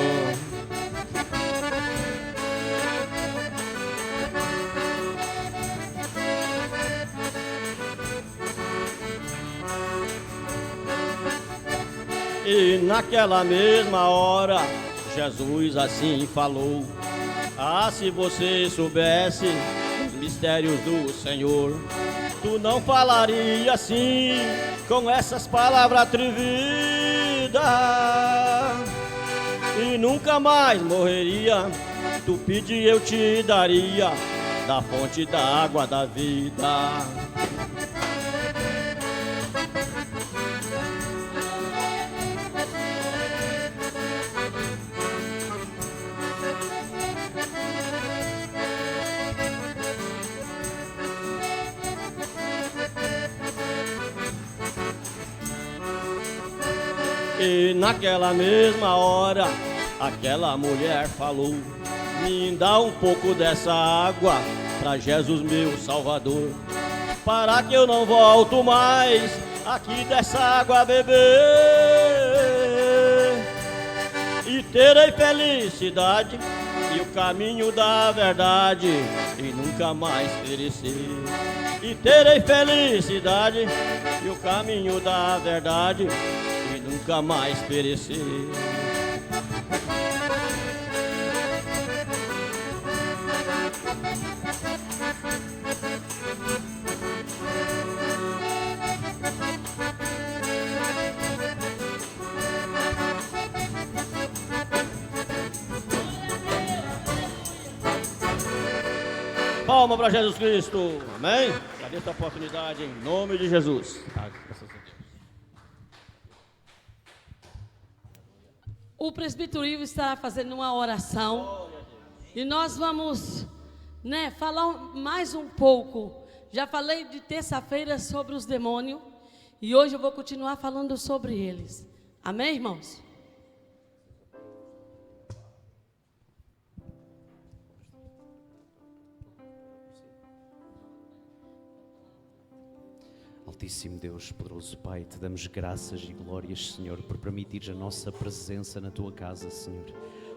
E naquela mesma hora, Jesus assim falou: ah, se você soubesse os mistérios do Senhor, tu não falaria assim, com essas palavras atrevidas, e nunca mais morreria. Tu pedir, eu te daria da fonte da água da vida. E naquela mesma hora, aquela mulher falou: me dá um pouco dessa água, pra Jesus meu Salvador, para que eu não volto mais aqui dessa água a beber, e terei felicidade e o caminho da verdade, e nunca mais perecer. E terei felicidade e o caminho da verdade, nunca mais perecer. Palma para Jesus Cristo, amém? Agradeço a oportunidade em nome de Jesus.
O presbítero Ivo estará fazendo uma oração e nós vamos, falar mais um pouco. Já falei de terça-feira sobre os demônios e hoje eu vou continuar falando sobre eles. Amém, irmãos?
Altíssimo Deus, poderoso Pai, te damos graças e glórias, Senhor, por permitires a nossa presença na tua casa, Senhor.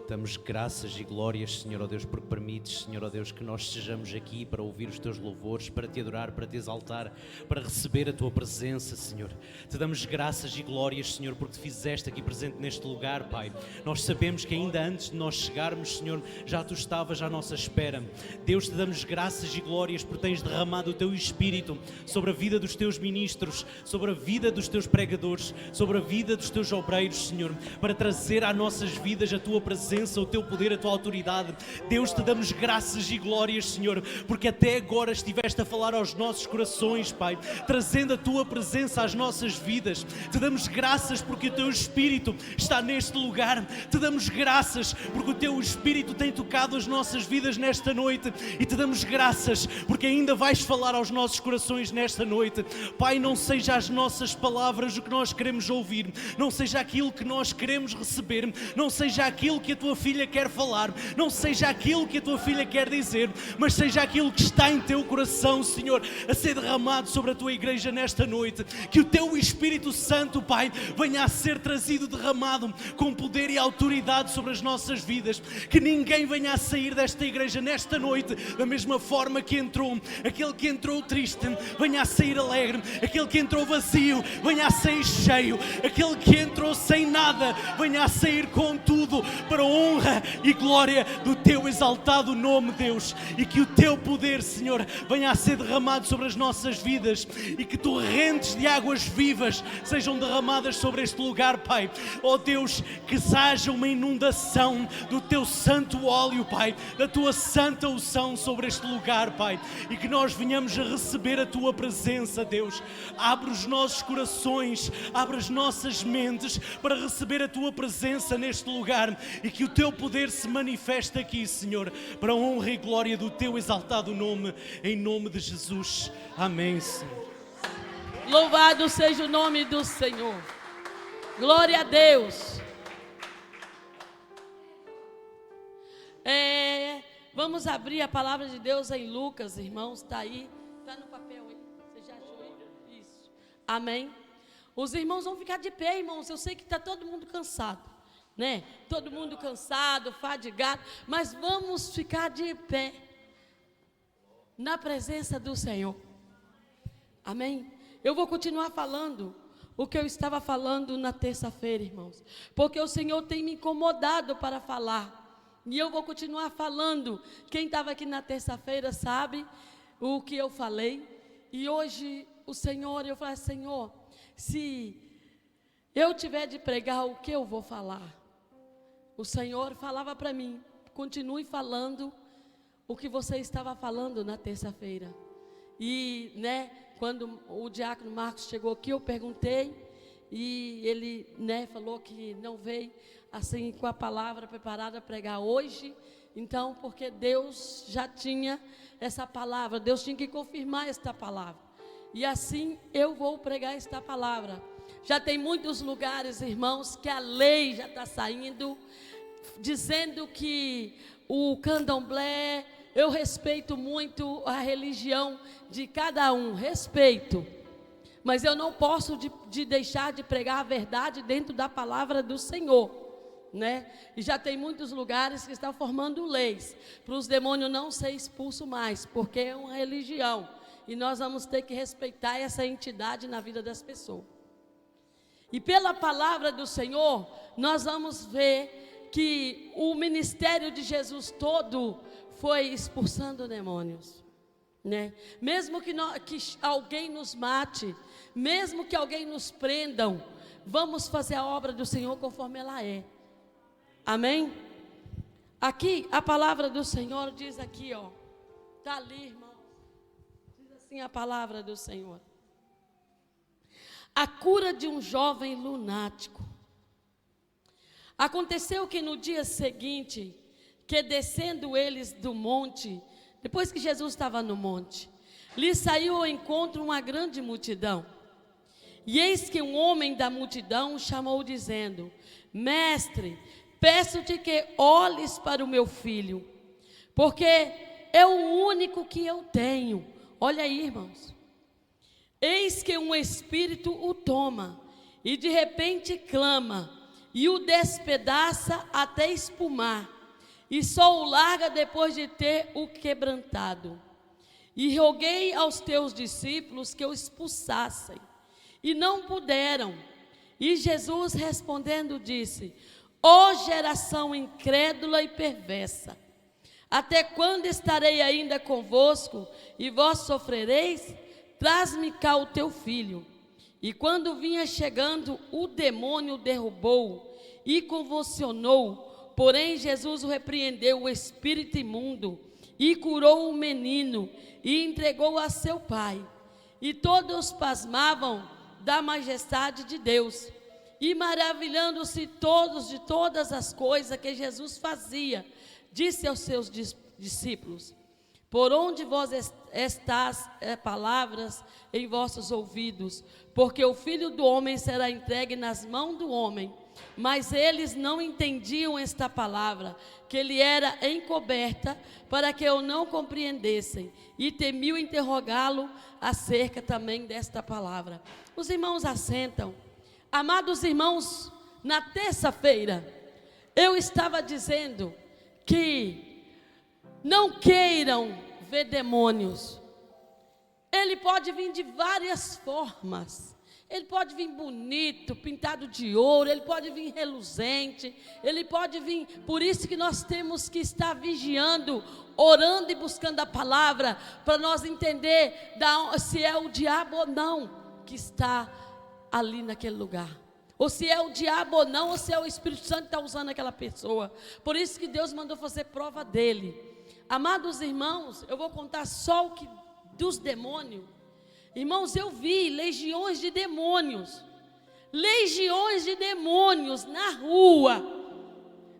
Damos graças e glórias, Senhor, ó Deus, porque permites, Senhor, ó Deus, que nós estejamos aqui para ouvir os teus louvores, para te adorar, para te exaltar, para receber a tua presença, Senhor. Te damos graças e glórias, Senhor, porque te fizeste aqui presente neste lugar, Pai. Nós sabemos que ainda antes de nós chegarmos, Senhor, já tu estavas à nossa espera. Deus, te damos graças e glórias porque tens derramado o teu Espírito sobre a vida dos teus ministros, sobre a vida dos teus pregadores, sobre a vida dos teus obreiros, Senhor, para trazer às nossas vidas a tua presença, o teu poder, a tua autoridade. Deus, te damos graças e glórias, Senhor, porque até agora estiveste a falar aos nossos corações, Pai, trazendo a tua presença às nossas vidas. Te damos graças porque o teu Espírito está neste lugar. Te damos graças porque o teu Espírito tem tocado as nossas vidas nesta noite, e te damos graças porque ainda vais falar aos nossos corações nesta noite. Pai, não seja as nossas palavras o que nós queremos ouvir, não seja aquilo que nós queremos receber, não seja aquilo que a tua filha quer falar, não seja aquilo que a tua filha quer dizer, mas seja aquilo que está em teu coração, Senhor, a ser derramado sobre a tua igreja nesta noite. Que o teu Espírito Santo, Pai, venha a ser trazido, derramado com poder e autoridade sobre as nossas vidas. Que ninguém venha a sair desta igreja nesta noite da mesma forma que entrou. Aquele que entrou triste venha a sair alegre, aquele que entrou vazio venha a sair cheio, aquele que entrou sem nada venha a sair com tudo, para a honra e glória do teu exaltado nome, Deus. E que o teu poder, Senhor, venha a ser derramado sobre as nossas vidas, e que torrentes de águas vivas sejam derramadas sobre este lugar, Pai. Ó Deus, que haja uma inundação do teu santo óleo, Pai, da tua santa unção sobre este lugar, Pai, e que nós venhamos a receber a tua presença, Deus. Abre os nossos corações, abre as nossas mentes para receber a tua presença neste lugar, e que o teu poder se manifeste aqui, Senhor, para a honra e glória do teu exaltado nome, em nome de Jesus. Amém, Senhor.
Louvado seja o nome do Senhor. Glória a Deus. Vamos abrir a palavra de Deus em Lucas, irmãos. Está aí, está no papel aí. Você já achou aí? Isso. Amém. Os irmãos vão ficar de pé, irmãos. Eu sei que está todo mundo cansado, né? Todo mundo cansado, fadigado, mas vamos ficar de pé na presença do Senhor. Amém. Eu vou continuar falando o que eu estava falando na terça-feira, irmãos, porque o Senhor tem me incomodado para falar, e eu vou continuar falando. Quem estava aqui na terça-feira sabe o que eu falei, e hoje o Senhor, eu falei: Senhor, se eu tiver de pregar, o que eu vou falar? O Senhor falava para mim: continue falando o que você estava falando na terça-feira. E, né, quando o diácono Marcos chegou aqui, eu perguntei, e ele, né, falou que não veio assim com a palavra preparada a pregar hoje. Então, porque Deus já tinha essa palavra, Deus tinha que confirmar esta palavra, e assim eu vou pregar esta palavra. Já tem muitos lugares, irmãos, que a lei já está saindo, dizendo que o candomblé, eu respeito muito a religião de cada um, respeito, mas eu não posso de deixar de pregar a verdade dentro da palavra do Senhor, né? E já tem muitos lugares que estão formando leis para os demônios não ser expulsos mais, porque é uma religião, e nós vamos ter que respeitar essa entidade na vida das pessoas. E pela palavra do Senhor, nós vamos ver que o ministério de Jesus todo foi expulsando demônios, né? Mesmo que alguém nos mate, mesmo que alguém nos prendam, vamos fazer a obra do Senhor conforme ela é. Amém? Aqui a palavra do Senhor diz aqui, ó, está ali, irmão, diz assim a palavra do Senhor: a cura de um jovem lunático. Aconteceu que no dia seguinte, que descendo eles do monte, depois que Jesus estava no monte, lhe saiu ao encontro uma grande multidão. E eis que um homem da multidão chamou, dizendo: Mestre, peço-te que olhes para o meu filho, porque é o único que eu tenho. Olha aí, irmãos. Eis que um espírito o toma, e de repente clama, e o despedaça até espumar, e só o larga depois de ter o quebrantado. E roguei aos teus discípulos que o expulsassem, e não puderam. E Jesus respondendo disse: ó geração incrédula e perversa, até quando estarei ainda convosco, e vós sofrereis? Traz-me cá o teu filho. E quando vinha chegando, o demônio o derrubou e convulsionou. Porém Jesus o repreendeu, o espírito imundo, e curou o menino, e entregou a seu pai. E todos pasmavam da majestade de Deus, e maravilhando-se todos de todas as coisas que Jesus fazia, disse aos seus discípulos: por onde vós estás palavras em vossos ouvidos, porque o Filho do Homem será entregue nas mãos do homem. Mas eles não entendiam esta palavra, que ele era encoberta, para que eu não compreendessem, e temiam interrogá-lo acerca também desta palavra. Os irmãos assentam. Amados irmãos, na terça-feira, eu estava dizendo que não queiram ver demônios. Ele pode vir de várias formas. Ele pode vir bonito, pintado de ouro, ele pode vir reluzente, ele pode vir. Por isso que nós temos que estar vigiando, orando e buscando a palavra, para nós entender se é o diabo ou não que está ali naquele lugar. Ou se é o diabo ou não, ou se é o Espírito Santo que está usando aquela pessoa. Por isso que Deus mandou fazer prova dele. Amados irmãos, eu vou contar só o que dos demônios. Irmãos, eu vi legiões de demônios na rua.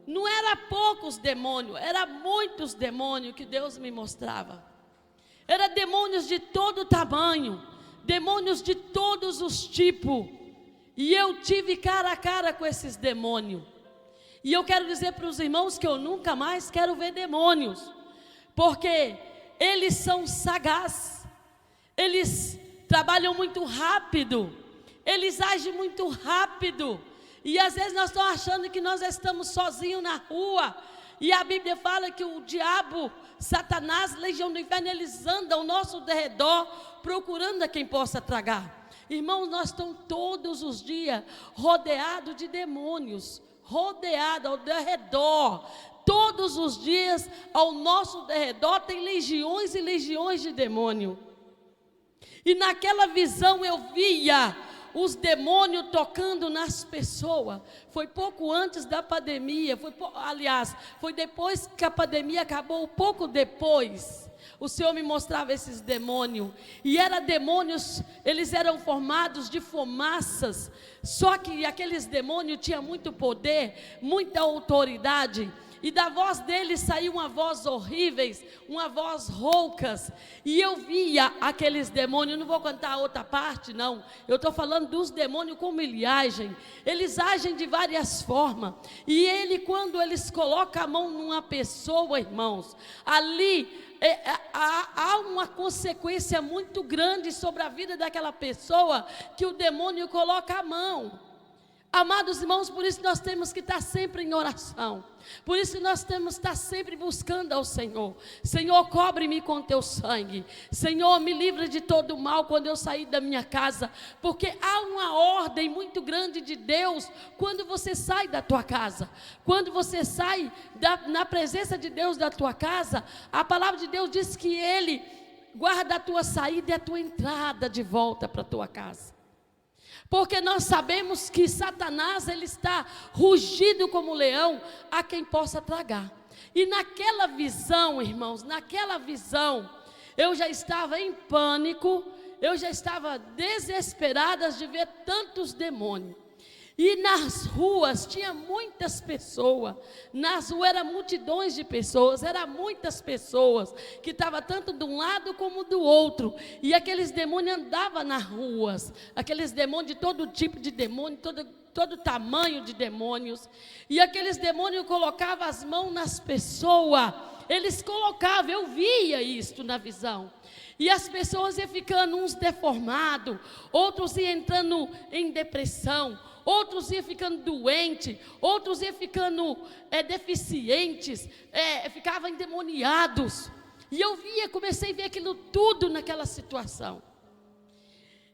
Não era poucos demônios, era muitos demônios que Deus me mostrava. Era demônios de todo tamanho, demônios de todos os tipos. E eu tive cara a cara com esses demônios. E eu quero dizer para os irmãos que eu nunca mais quero ver demônios, porque eles são sagazes, eles trabalham muito rápido, eles agem muito rápido, e às vezes nós estamos achando que nós estamos sozinhos na rua, e a Bíblia fala que o diabo, Satanás, legião do inferno, eles andam ao nosso derredor, procurando a quem possa tragar. Irmãos, nós estamos todos os dias rodeados de demônios, rodeados ao derredor. Todos os dias ao nosso derredor tem legiões e legiões de demônio. E naquela visão eu via os demônios tocando nas pessoas. Foi pouco antes da pandemia, foi depois que a pandemia acabou, pouco depois. O Senhor me mostrava esses demônios, e eram demônios, eles eram formados de fumaças, só que aqueles demônios tinham muito poder, muita autoridade, e da voz deles saía uma voz horríveis, uma voz roucas, e eu via aqueles demônios. Não vou contar a outra parte não, eu estou falando dos demônios como eles agem de várias formas, e quando eles colocam a mão numa pessoa, irmãos, ali há uma consequência muito grande sobre a vida daquela pessoa, que o demônio coloca a mão. Amados irmãos, por isso nós temos que estar sempre em oração, por isso nós temos que estar sempre buscando ao Senhor. Senhor, cobre-me com teu sangue, Senhor, me livra de todo mal quando eu sair da minha casa, porque há uma ordem muito grande de Deus quando você sai da tua casa, quando você sai na presença de Deus da tua casa. A palavra de Deus diz que Ele guarda a tua saída e a tua entrada de volta para a tua casa. Porque nós sabemos que Satanás, ele está rugido como leão a quem possa tragar. E naquela visão, irmãos, eu já estava em pânico, eu já estava desesperada de ver tantos demônios. E nas ruas tinha muitas pessoas, nas ruas eram multidões de pessoas, eram muitas pessoas, que estavam tanto de um lado como do outro, e aqueles demônios andavam nas ruas, aqueles demônios de todo tipo de demônio, todo tamanho de demônios, e aqueles demônios colocavam as mãos nas pessoas, eles colocavam, eu via isto na visão, e as pessoas iam ficando uns deformados, outros iam entrando em depressão, outros iam ficando doentes, outros iam ficando deficientes, ficavam endemoniados. E eu comecei a ver aquilo tudo naquela situação.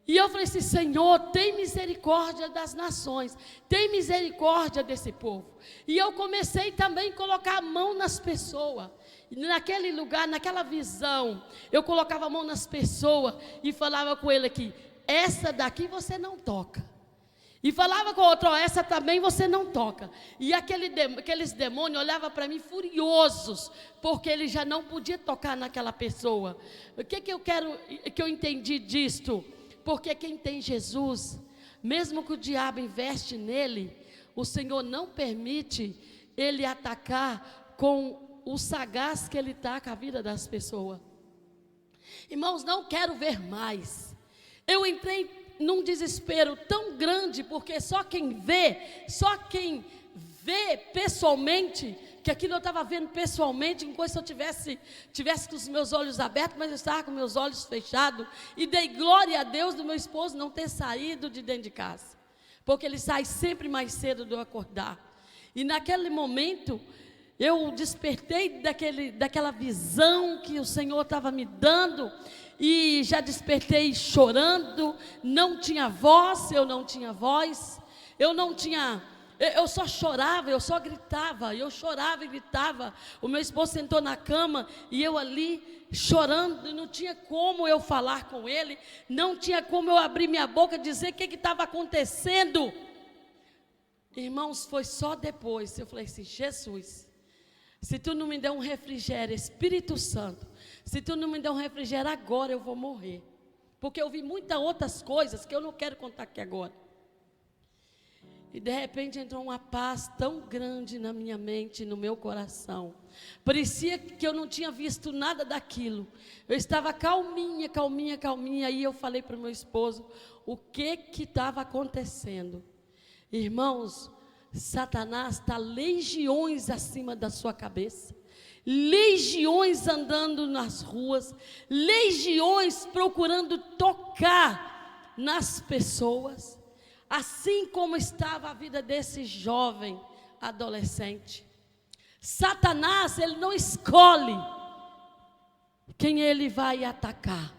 E eu falei assim: Senhor, tem misericórdia das nações, tem misericórdia desse povo. E eu comecei também a colocar a mão nas pessoas. Naquele lugar, naquela visão, eu colocava a mão nas pessoas e falava com ele aqui: essa daqui você não toca. E falava com o outro: essa também você não toca. E aqueles demônios olhavam para mim furiosos, porque ele já não podia tocar naquela pessoa. O que eu entendi disto? Porque quem tem Jesus, mesmo que o diabo investe nele, o Senhor não permite ele atacar com o sagaz que ele está com a vida das pessoas. Irmãos, não quero ver mais. Eu entrei num desespero tão grande, porque só quem vê pessoalmente, que aquilo eu estava vendo pessoalmente, enquanto se eu tivesse com os meus olhos abertos, mas eu estava com meus olhos fechados, e dei glória a Deus do meu esposo não ter saído de dentro de casa, porque ele sai sempre mais cedo do acordar. E naquele momento, eu despertei daquela visão que o Senhor estava me dando, e já despertei chorando, não tinha voz, eu não tinha voz, eu só chorava, eu só gritava, eu chorava e gritava. O meu esposo sentou na cama e eu ali chorando, não tinha como eu falar com ele, não tinha como eu abrir minha boca e dizer o que estava acontecendo. Irmãos, foi só depois, eu falei assim: Jesus, se tu não me der um refrigério, Espírito Santo, se tu não me der um refrigério agora, eu vou morrer. Porque eu vi muitas outras coisas que eu não quero contar aqui agora. E de repente entrou uma paz tão grande na minha mente, no meu coração. Parecia que eu não tinha visto nada daquilo. Eu estava calminha, calminha, calminha. Aí eu falei para o meu esposo o que estava acontecendo. Irmãos, Satanás está legiões acima da sua cabeça. Legiões andando nas ruas. Legiões procurando tocar nas pessoas. Assim como estava a vida desse jovem adolescente. Satanás, ele não escolhe quem ele vai atacar.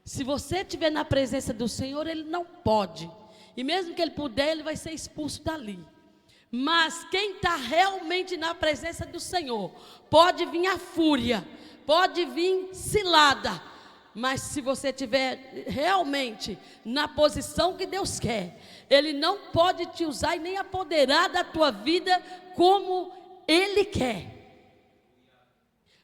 Se você estiver na presença do Senhor, ele não pode. E mesmo que ele puder, ele vai ser expulso dali. Mas quem está realmente na presença do Senhor, pode vir a fúria, pode vir cilada. Mas se você estiver realmente na posição que Deus quer, Ele não pode te usar e nem apoderar da tua vida como Ele quer.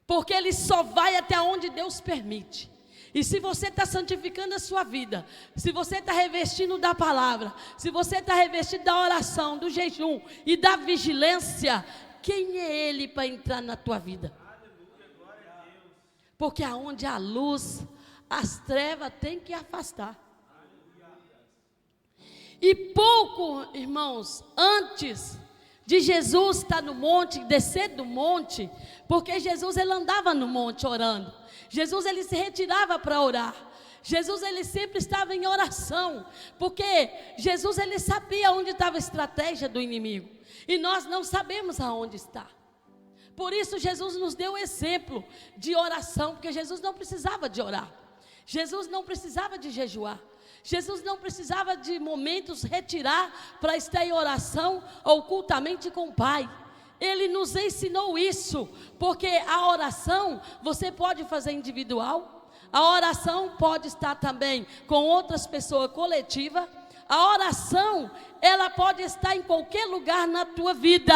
Porque Ele só vai até onde Deus permite. E se você está santificando a sua vida, se você está revestindo da palavra, se você está revestido da oração, do jejum e da vigilância, quem é Ele para entrar na tua vida? Porque aonde há luz, as trevas têm que afastar. E pouco, irmãos, antes de Jesus estar no monte, descer do monte, porque Jesus ele andava no monte orando. Jesus ele se retirava para orar. Jesus ele sempre estava em oração, porque Jesus ele sabia onde estava a estratégia do inimigo. E nós não sabemos aonde está. Por isso Jesus nos deu o exemplo de oração, porque Jesus não precisava de orar. Jesus não precisava de jejuar. Jesus não precisava de momentos retirar para estar em oração ocultamente com o Pai. Ele nos ensinou isso, porque a oração você pode fazer individual, a oração pode estar também com outras pessoas coletiva, a oração ela pode estar em qualquer lugar na tua vida,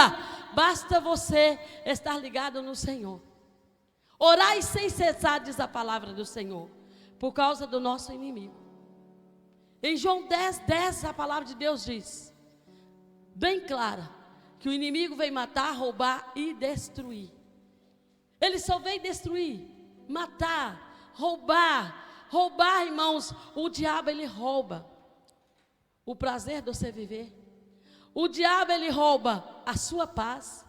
basta você estar ligado no Senhor. Orai sem cessar, diz a palavra do Senhor, por causa do nosso inimigo. Em João 10:10 a palavra de Deus diz, bem clara, que o inimigo vem matar, roubar e destruir. Ele só vem destruir, matar, roubar. Roubar, irmãos, o diabo ele rouba o prazer de você viver. O diabo ele rouba a sua paz.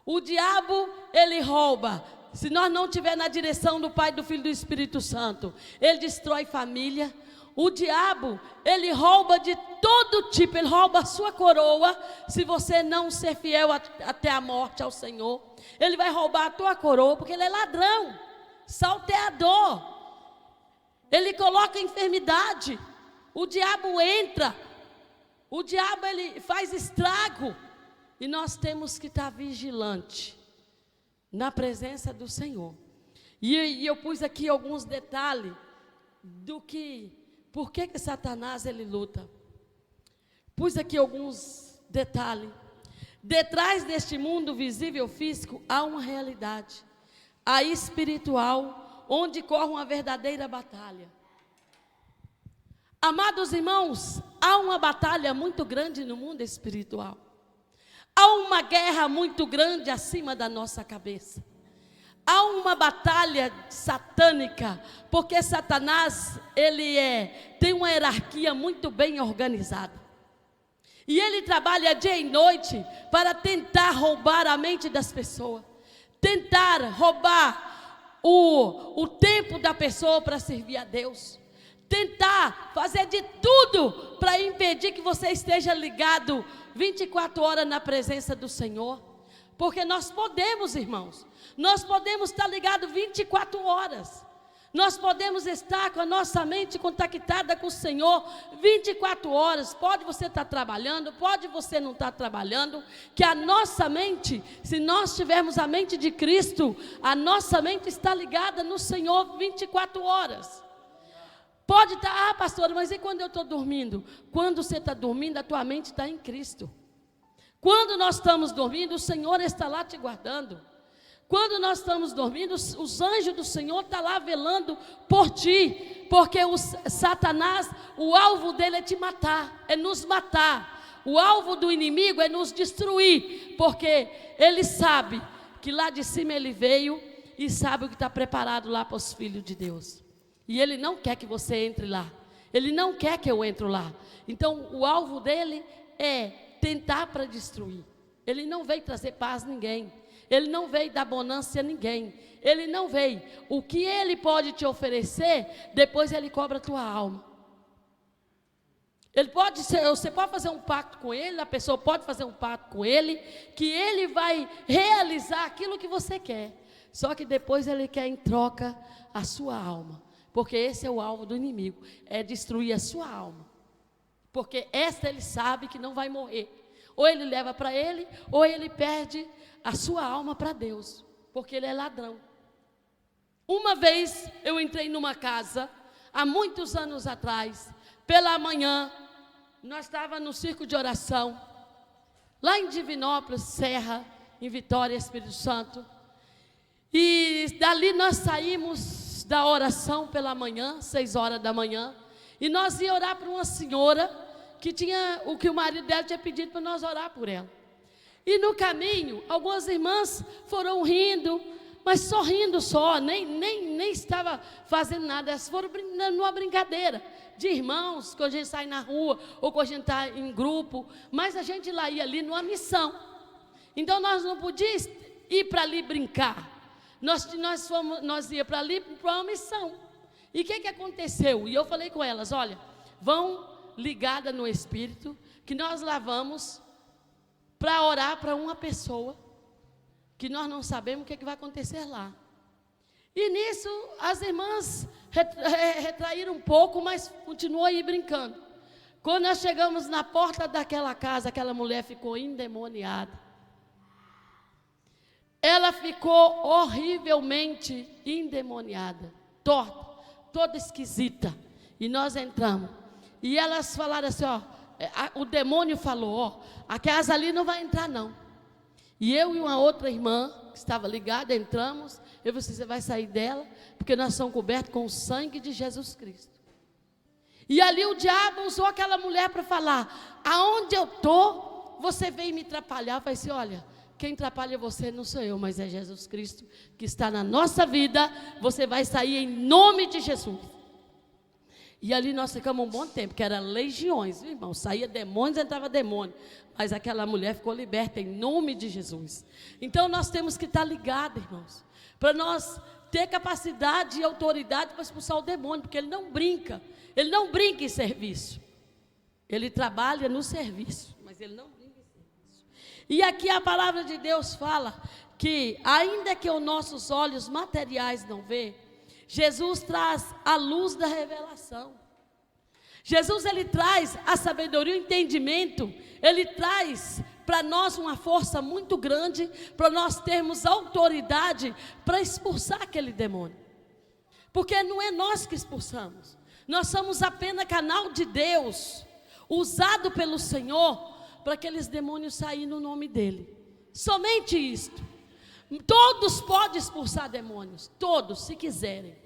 O diabo ele rouba, se nós não estiver na direção do Pai, do Filho e do Espírito Santo, ele destrói família. O diabo, ele rouba de todo tipo, ele rouba a sua coroa, se você não ser fiel até a morte ao Senhor. Ele vai roubar a tua coroa, porque ele é ladrão, salteador. Ele coloca enfermidade, o diabo entra, o diabo ele faz estrago. E nós temos que estar vigilante na presença do Senhor. E eu pus aqui alguns detalhes do que... Por que Satanás ele luta? Pus aqui alguns detalhes. Detrás deste mundo visível físico há uma realidade, a espiritual, onde corre uma verdadeira batalha. Amados irmãos, há uma batalha muito grande no mundo espiritual. Há uma guerra muito grande acima da nossa cabeça. há uma batalha satânica, porque Satanás, tem uma hierarquia muito bem organizada. E ele trabalha dia e noite para tentar roubar a mente das pessoas, tentar roubar o tempo da pessoa para servir a Deus, tentar fazer de tudo para impedir que você esteja ligado 24 horas na presença do Senhor. Porque nós podemos, irmãos, nós podemos estar ligados 24 horas. Nós podemos estar com a nossa mente contactada com o Senhor 24 horas. Pode você estar trabalhando, pode você não estar trabalhando, que a nossa mente, se nós tivermos a mente de Cristo, a nossa mente está ligada no Senhor 24 horas. Pode estar, pastora, mas e quando eu estou dormindo? Quando você está dormindo, a tua mente está em Cristo. Quando nós estamos dormindo, o Senhor está lá te guardando. Quando nós estamos dormindo, os anjos do Senhor estão lá velando por ti. Porque o Satanás, o alvo dele é te matar, é nos matar. O alvo do inimigo é nos destruir. Porque ele sabe que lá de cima ele veio e sabe o que está preparado lá para os filhos de Deus. E ele não quer que você entre lá. Ele não quer que eu entre lá. Então o alvo dele é tentar para destruir. Ele não veio trazer paz a ninguém. Ele não veio dar bonança a ninguém. Ele não veio. O que ele pode te oferecer, depois ele cobra a tua alma. Você pode fazer um pacto com ele, a pessoa pode fazer um pacto com ele, que ele vai realizar aquilo que você quer. Só que depois ele quer em troca a sua alma. Porque esse é o alvo do inimigo, é destruir a sua alma. Porque essa ele sabe que não vai morrer. Ou ele leva para ele, ou ele perde a sua alma para Deus, porque ele é ladrão. Uma vez eu entrei numa casa, há muitos anos atrás, pela manhã, nós estávamos no círculo de oração, lá em Divinópolis, Serra, em Vitória, Espírito Santo. E dali nós saímos da oração pela manhã, 6 horas da manhã, e nós íamos orar para uma senhora, que o marido dela tinha pedido para nós orar por ela. E no caminho, algumas irmãs foram rindo, mas só rindo só, nem estava fazendo nada. Elas foram numa brincadeira de irmãos, quando a gente sai na rua, ou quando a gente está em grupo. Mas a gente lá ia ali numa missão. Então nós não podíamos ir para ali brincar. Nós ia para ali para uma missão. E o que aconteceu? E eu falei com elas, olha, vão ligada no Espírito, que nós lá vamos para orar para uma pessoa que nós não sabemos o que vai acontecer lá. E nisso as irmãs retraíram um pouco, mas continuou aí brincando. Quando nós chegamos na porta daquela casa, aquela mulher ficou endemoniada. Ela ficou horrivelmente endemoniada, torta, toda esquisita. E nós entramos. E elas falaram assim, ó, o demônio falou, ó, a casa ali não vai entrar não. E eu e uma outra irmã, que estava ligada, entramos. Eu falei, você vai sair dela, porque nós somos cobertos com o sangue de Jesus Cristo. E ali o diabo usou aquela mulher para falar, aonde eu estou, você veio me atrapalhar. Eu falei assim, olha, quem atrapalha você não sou eu, mas é Jesus Cristo, que está na nossa vida. Você vai sair em nome de Jesus. E ali nós ficamos um bom tempo, que era legiões, viu, irmão? Saía demônios, entrava demônio. Mas aquela mulher ficou liberta em nome de Jesus. Então nós temos que estar ligados, irmãos, para nós ter capacidade e autoridade para expulsar o demônio, porque ele não brinca em serviço. Ele trabalha no serviço, mas ele não brinca em serviço. E aqui a palavra de Deus fala que, ainda que os nossos olhos materiais não vejam, Jesus traz a luz da revelação. Jesus, ele traz a sabedoria e o entendimento. Ele traz para nós uma força muito grande, para nós termos autoridade para expulsar aquele demônio. Porque não é nós que expulsamos. Nós somos apenas canal de Deus, usado pelo Senhor, para aqueles demônios saírem no nome dEle. Somente isto. Todos podem expulsar demônios, todos, se quiserem.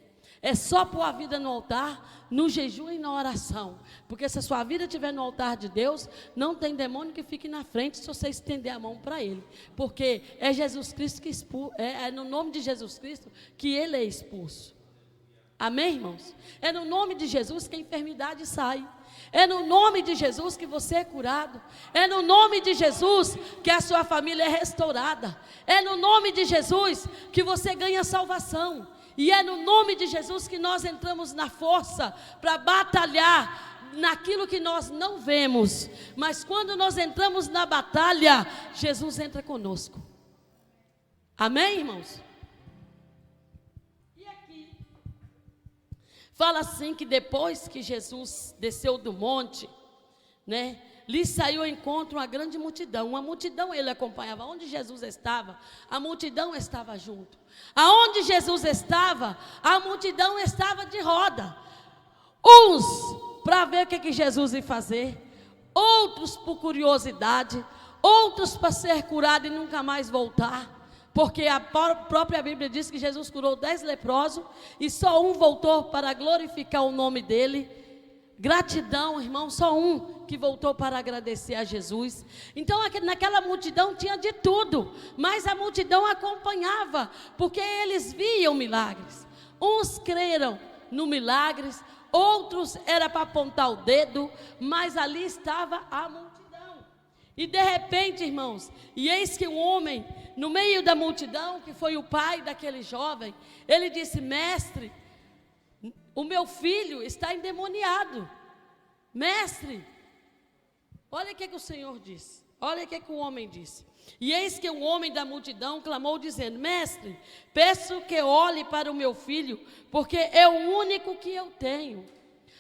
É só pôr a vida no altar, no jejum e na oração. Porque se a sua vida estiver no altar de Deus, não tem demônio que fique na frente se você estender a mão para ele. Porque é Jesus Cristo que é no nome de Jesus Cristo que ele é expulso. Amém, irmãos? É no nome de Jesus que a enfermidade sai. É no nome de Jesus que você é curado. É no nome de Jesus que a sua família é restaurada. É no nome de Jesus que você ganha salvação. E é no nome de Jesus que nós entramos na força para batalhar naquilo que nós não vemos. Mas quando nós entramos na batalha, Jesus entra conosco. Amém, irmãos? Fala assim que depois que Jesus desceu do monte, né, lhe saiu ao encontro uma grande multidão. Uma multidão ele acompanhava. Onde Jesus estava, a multidão estava junto. Aonde Jesus estava, a multidão estava de roda. Uns para ver o que Jesus ia fazer, outros por curiosidade, outros para ser curado e nunca mais voltar. Porque a própria Bíblia diz que Jesus curou 10 leprosos e só um voltou para glorificar o nome dele. Gratidão, irmão, só um que voltou para agradecer a Jesus. Então naquela multidão tinha de tudo, mas a multidão acompanhava, porque eles viam milagres. Uns creram no milagres, outros era para apontar o dedo, mas ali estava a multidão. E de repente, irmãos, e eis que um homem no meio da multidão, que foi o pai daquele jovem, ele disse: mestre, o meu filho está endemoniado. Mestre, olha o que o Senhor disse, olha o que o homem disse. E eis que um homem da multidão clamou dizendo: mestre, peço que olhe para o meu filho, porque é o único que eu tenho.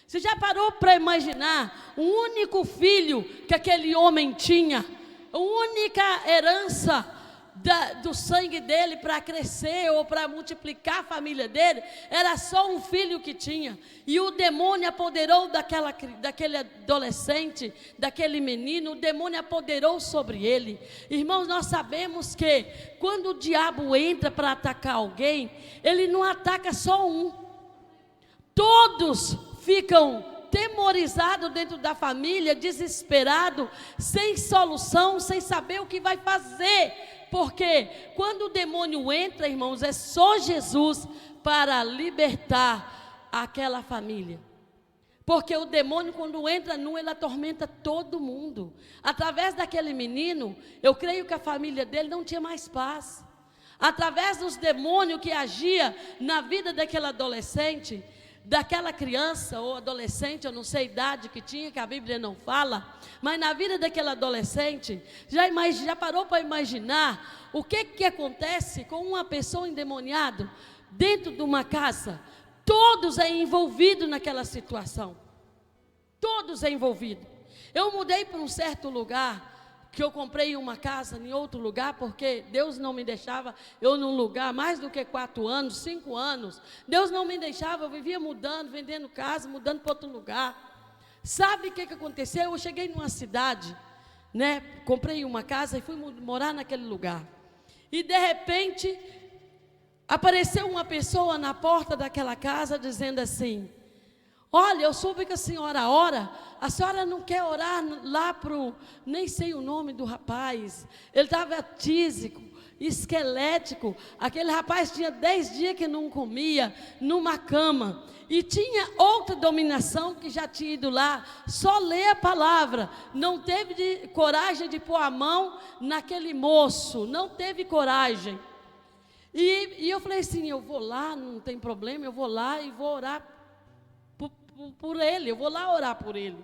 Você já parou para imaginar o único filho que aquele homem tinha, a única herança do sangue dele para crescer ou para multiplicar a família dele, era só um filho que tinha, e o demônio apoderou daquele adolescente, daquele menino, o demônio apoderou sobre ele. Irmãos, nós sabemos que quando o diabo entra para atacar alguém, ele não ataca só um, todos ficam temorizados dentro da família, desesperados, sem solução, sem saber o que vai fazer. Porque quando o demônio entra, irmãos, é só Jesus para libertar aquela família. Porque o demônio, quando entra ele atormenta todo mundo. Através daquele menino, eu creio que a família dele não tinha mais paz. Através dos demônios que agia na vida daquele adolescente, daquela criança ou adolescente, eu não sei a idade que tinha, que a Bíblia não fala, mas na vida daquele adolescente, já parou para imaginar o que acontece com uma pessoa endemoniada dentro de uma casa? Todos é envolvido naquela situação, todos é envolvido. Eu mudei para um certo lugar, que eu comprei uma casa em outro lugar, porque Deus não me deixava eu num lugar mais do que 4 anos, 5 anos. Deus não me deixava, eu vivia mudando, vendendo casa, mudando para outro lugar. Sabe o que aconteceu? Eu cheguei numa cidade, né? Comprei uma casa e fui morar naquele lugar. E de repente, apareceu uma pessoa na porta daquela casa dizendo assim: olha, eu soube que a senhora ora, a senhora não quer orar lá nem sei o nome do rapaz, ele estava tísico, esquelético, aquele rapaz tinha 10 dias que não comia, numa cama, e tinha outra dominação que já tinha ido lá, só ler a palavra, não teve coragem de pôr a mão naquele moço, não teve coragem, e eu falei assim: eu vou lá, não tem problema, eu vou lá e vou orar por ele, eu vou lá orar por ele.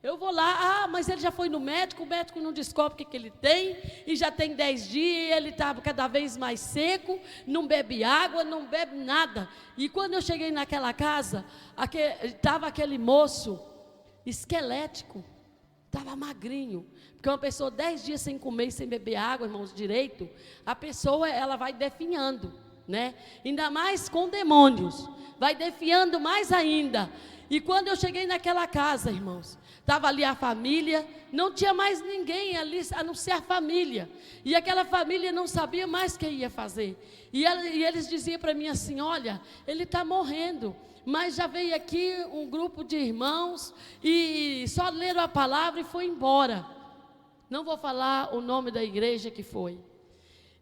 Eu vou lá, mas ele já foi no médico, o médico não descobre o que ele tem, e já tem 10 dias, e ele está cada vez mais seco, não bebe água, não bebe nada. E quando eu cheguei naquela casa, estava aquele moço esquelético, estava magrinho, porque uma pessoa 10 dias sem comer e sem beber água, irmãos, direito, a pessoa ela vai definhando. né? Ainda mais com demônios, vai defiando mais ainda. E quando eu cheguei naquela casa, irmãos, estava ali a família, não tinha mais ninguém ali a não ser a família. E aquela família não sabia mais o que ia fazer. E eles diziam para mim assim: olha, ele está morrendo, mas já veio aqui um grupo de irmãos e só leram a palavra e foi embora. Não vou falar o nome da igreja que foi.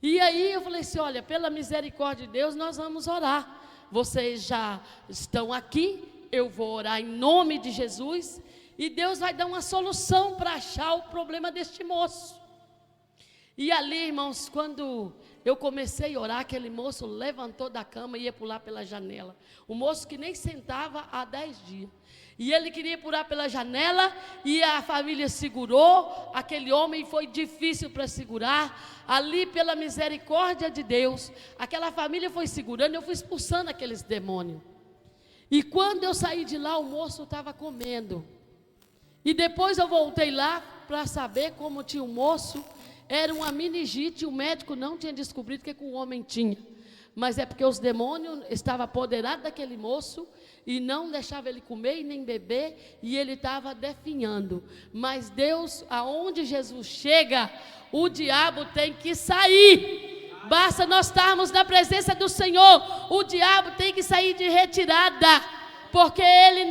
E aí eu falei assim: olha, pela misericórdia de Deus, nós vamos orar. Vocês já estão aqui, eu vou orar em nome de Jesus, e Deus vai dar uma solução para achar o problema deste moço. E ali, irmãos, quando eu comecei a orar, aquele moço levantou da cama e ia pular pela janela. O moço que nem sentava há 10 dias. E ele queria pular pela janela e a família segurou aquele homem, foi difícil para segurar. Ali, pela misericórdia de Deus, aquela família foi segurando, eu fui expulsando aqueles demônios. E quando eu saí de lá, o moço estava comendo. E depois eu voltei lá para saber como tinha o moço. Era uma meningite, o médico não tinha descobrido o que o homem tinha. Mas é porque os demônios estavam apoderados daquele moço e não deixavam ele comer e nem beber, e ele estava definhando. Mas Deus, aonde Jesus chega, o diabo tem que sair. Basta nós estarmos na presença do Senhor, o diabo tem que sair de retirada, porque ele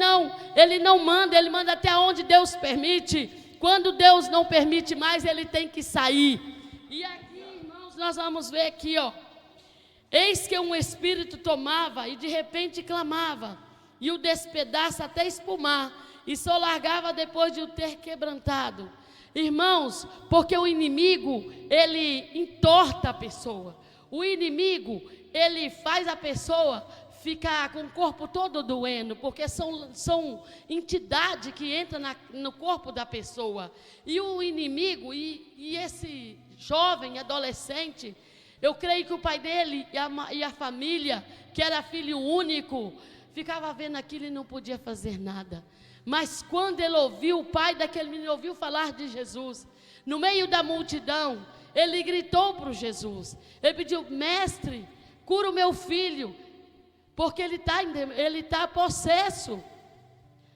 não manda, ele manda até onde Deus permite. Quando Deus não permite mais, ele tem que sair. E aqui, irmãos, nós vamos ver aqui, ó. Eis que um espírito tomava e de repente clamava, e o despedaça até espumar, e só largava depois de o ter quebrantado. Irmãos, porque o inimigo, ele entorta a pessoa. O inimigo, ele faz a pessoa ficar com o corpo todo doendo, porque são entidades que entram no corpo da pessoa. E o inimigo, e esse jovem, adolescente, eu creio que o pai dele e a família, que era filho único, ficava vendo aquilo e não podia fazer nada. Mas quando ele ouviu, o pai daquele menino ouviu falar de Jesus, no meio da multidão, ele gritou para Jesus, ele pediu: mestre, cura o meu filho, porque ele está possesso.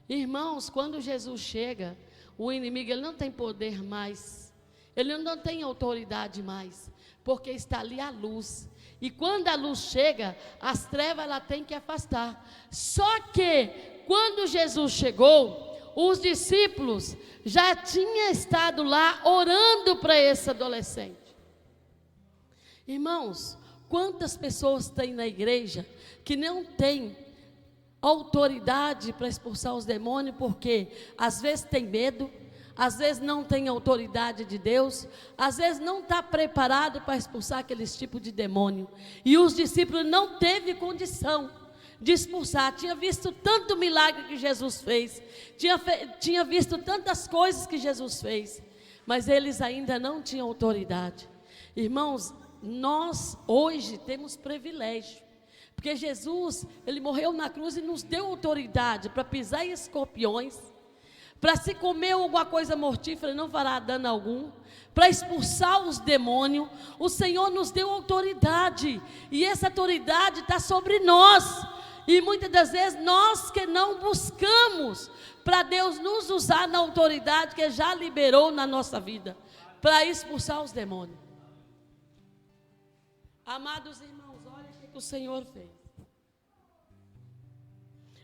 Irmãos, quando Jesus chega, o inimigo, ele não tem poder mais, ele não tem autoridade mais, porque está ali a luz. E quando a luz chega, as trevas ela tem que afastar. Só que quando Jesus chegou, os discípulos já tinham estado lá orando para esse adolescente. Irmãos, quantas pessoas tem na igreja que não tem autoridade para expulsar os demônios, porque às vezes tem medo, às vezes não tem autoridade de Deus, às vezes não está preparado para expulsar aqueles tipos de demônio. E os discípulos não teve condição de expulsar. Tinha visto tanto milagre que Jesus fez, tinha visto tantas coisas que Jesus fez, mas eles ainda não tinham autoridade. Irmãos, nós hoje temos privilégio, porque Jesus, ele morreu na cruz e nos deu autoridade para pisar em escorpiões, para se comer alguma coisa mortífera não fará dano algum, para expulsar os demônios. O Senhor nos deu autoridade, e essa autoridade está sobre nós, e muitas das vezes nós que não buscamos para Deus nos usar na autoridade que já liberou na nossa vida, para expulsar os demônios. Amados irmãos, olha o que o Senhor fez.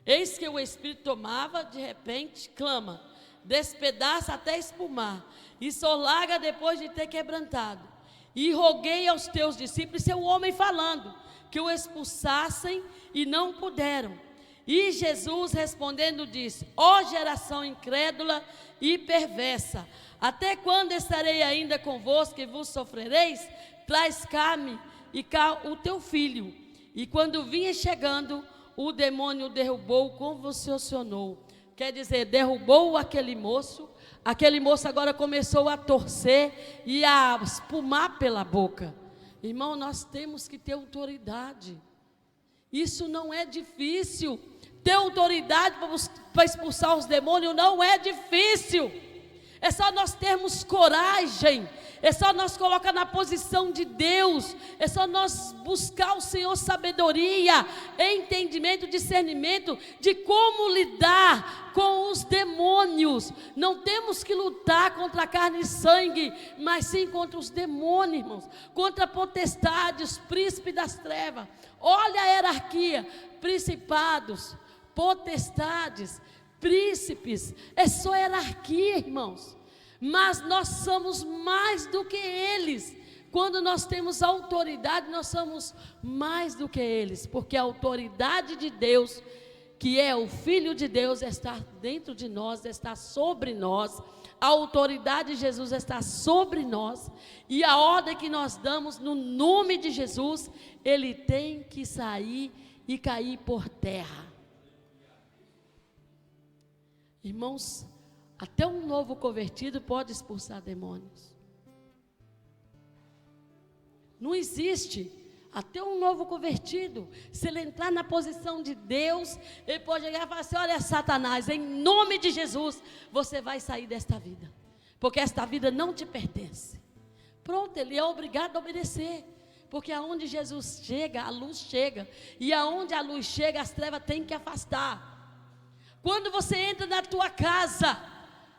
Eis que o espírito tomava, de repente, clama, despedaça até espumar, e só larga depois de ter quebrantado. E roguei aos teus discípulos, esse é o homem falando, que o expulsassem e não puderam. E Jesus respondendo disse: ó geração incrédula e perversa, até quando estarei ainda convosco e vos sofrereis? Traz cá-me e cá o teu filho. E quando vinha chegando, o demônio derrubou, convulsionou. Quer dizer, derrubou aquele moço agora começou a torcer e a espumar pela boca. Irmão, nós temos que ter autoridade. Isso não é difícil. Ter autoridade para expulsar os demônios não é difícil. É só nós termos coragem é só nós colocar na posição de Deus, é só nós buscar o Senhor sabedoria, entendimento, discernimento de como lidar com os demônios. Não temos que lutar contra a carne e sangue, mas sim contra os demônios, irmãos, contra potestades, príncipe das trevas. Olha a hierarquia: principados, potestades, príncipes, é só hierarquia, irmãos. Mas nós somos mais do que eles. Quando nós temos autoridade, nós somos mais do que eles, porque a autoridade de Deus, que é o Filho de Deus, está dentro de nós, está sobre nós. A autoridade de Jesus está sobre nós, e a ordem que nós damos no nome de Jesus, ele tem que sair e cair por terra. Irmãos, até um novo convertido pode expulsar demônios. Não existe. Até um novo convertido, se ele entrar na posição de Deus, ele pode chegar e falar assim: olha, Satanás, em nome de Jesus, você vai sair desta vida, porque esta vida não te pertence. Pronto, ele é obrigado a obedecer, porque aonde Jesus chega, a luz chega, e aonde a luz chega, as trevas têm que afastar. Quando você entra na tua casa,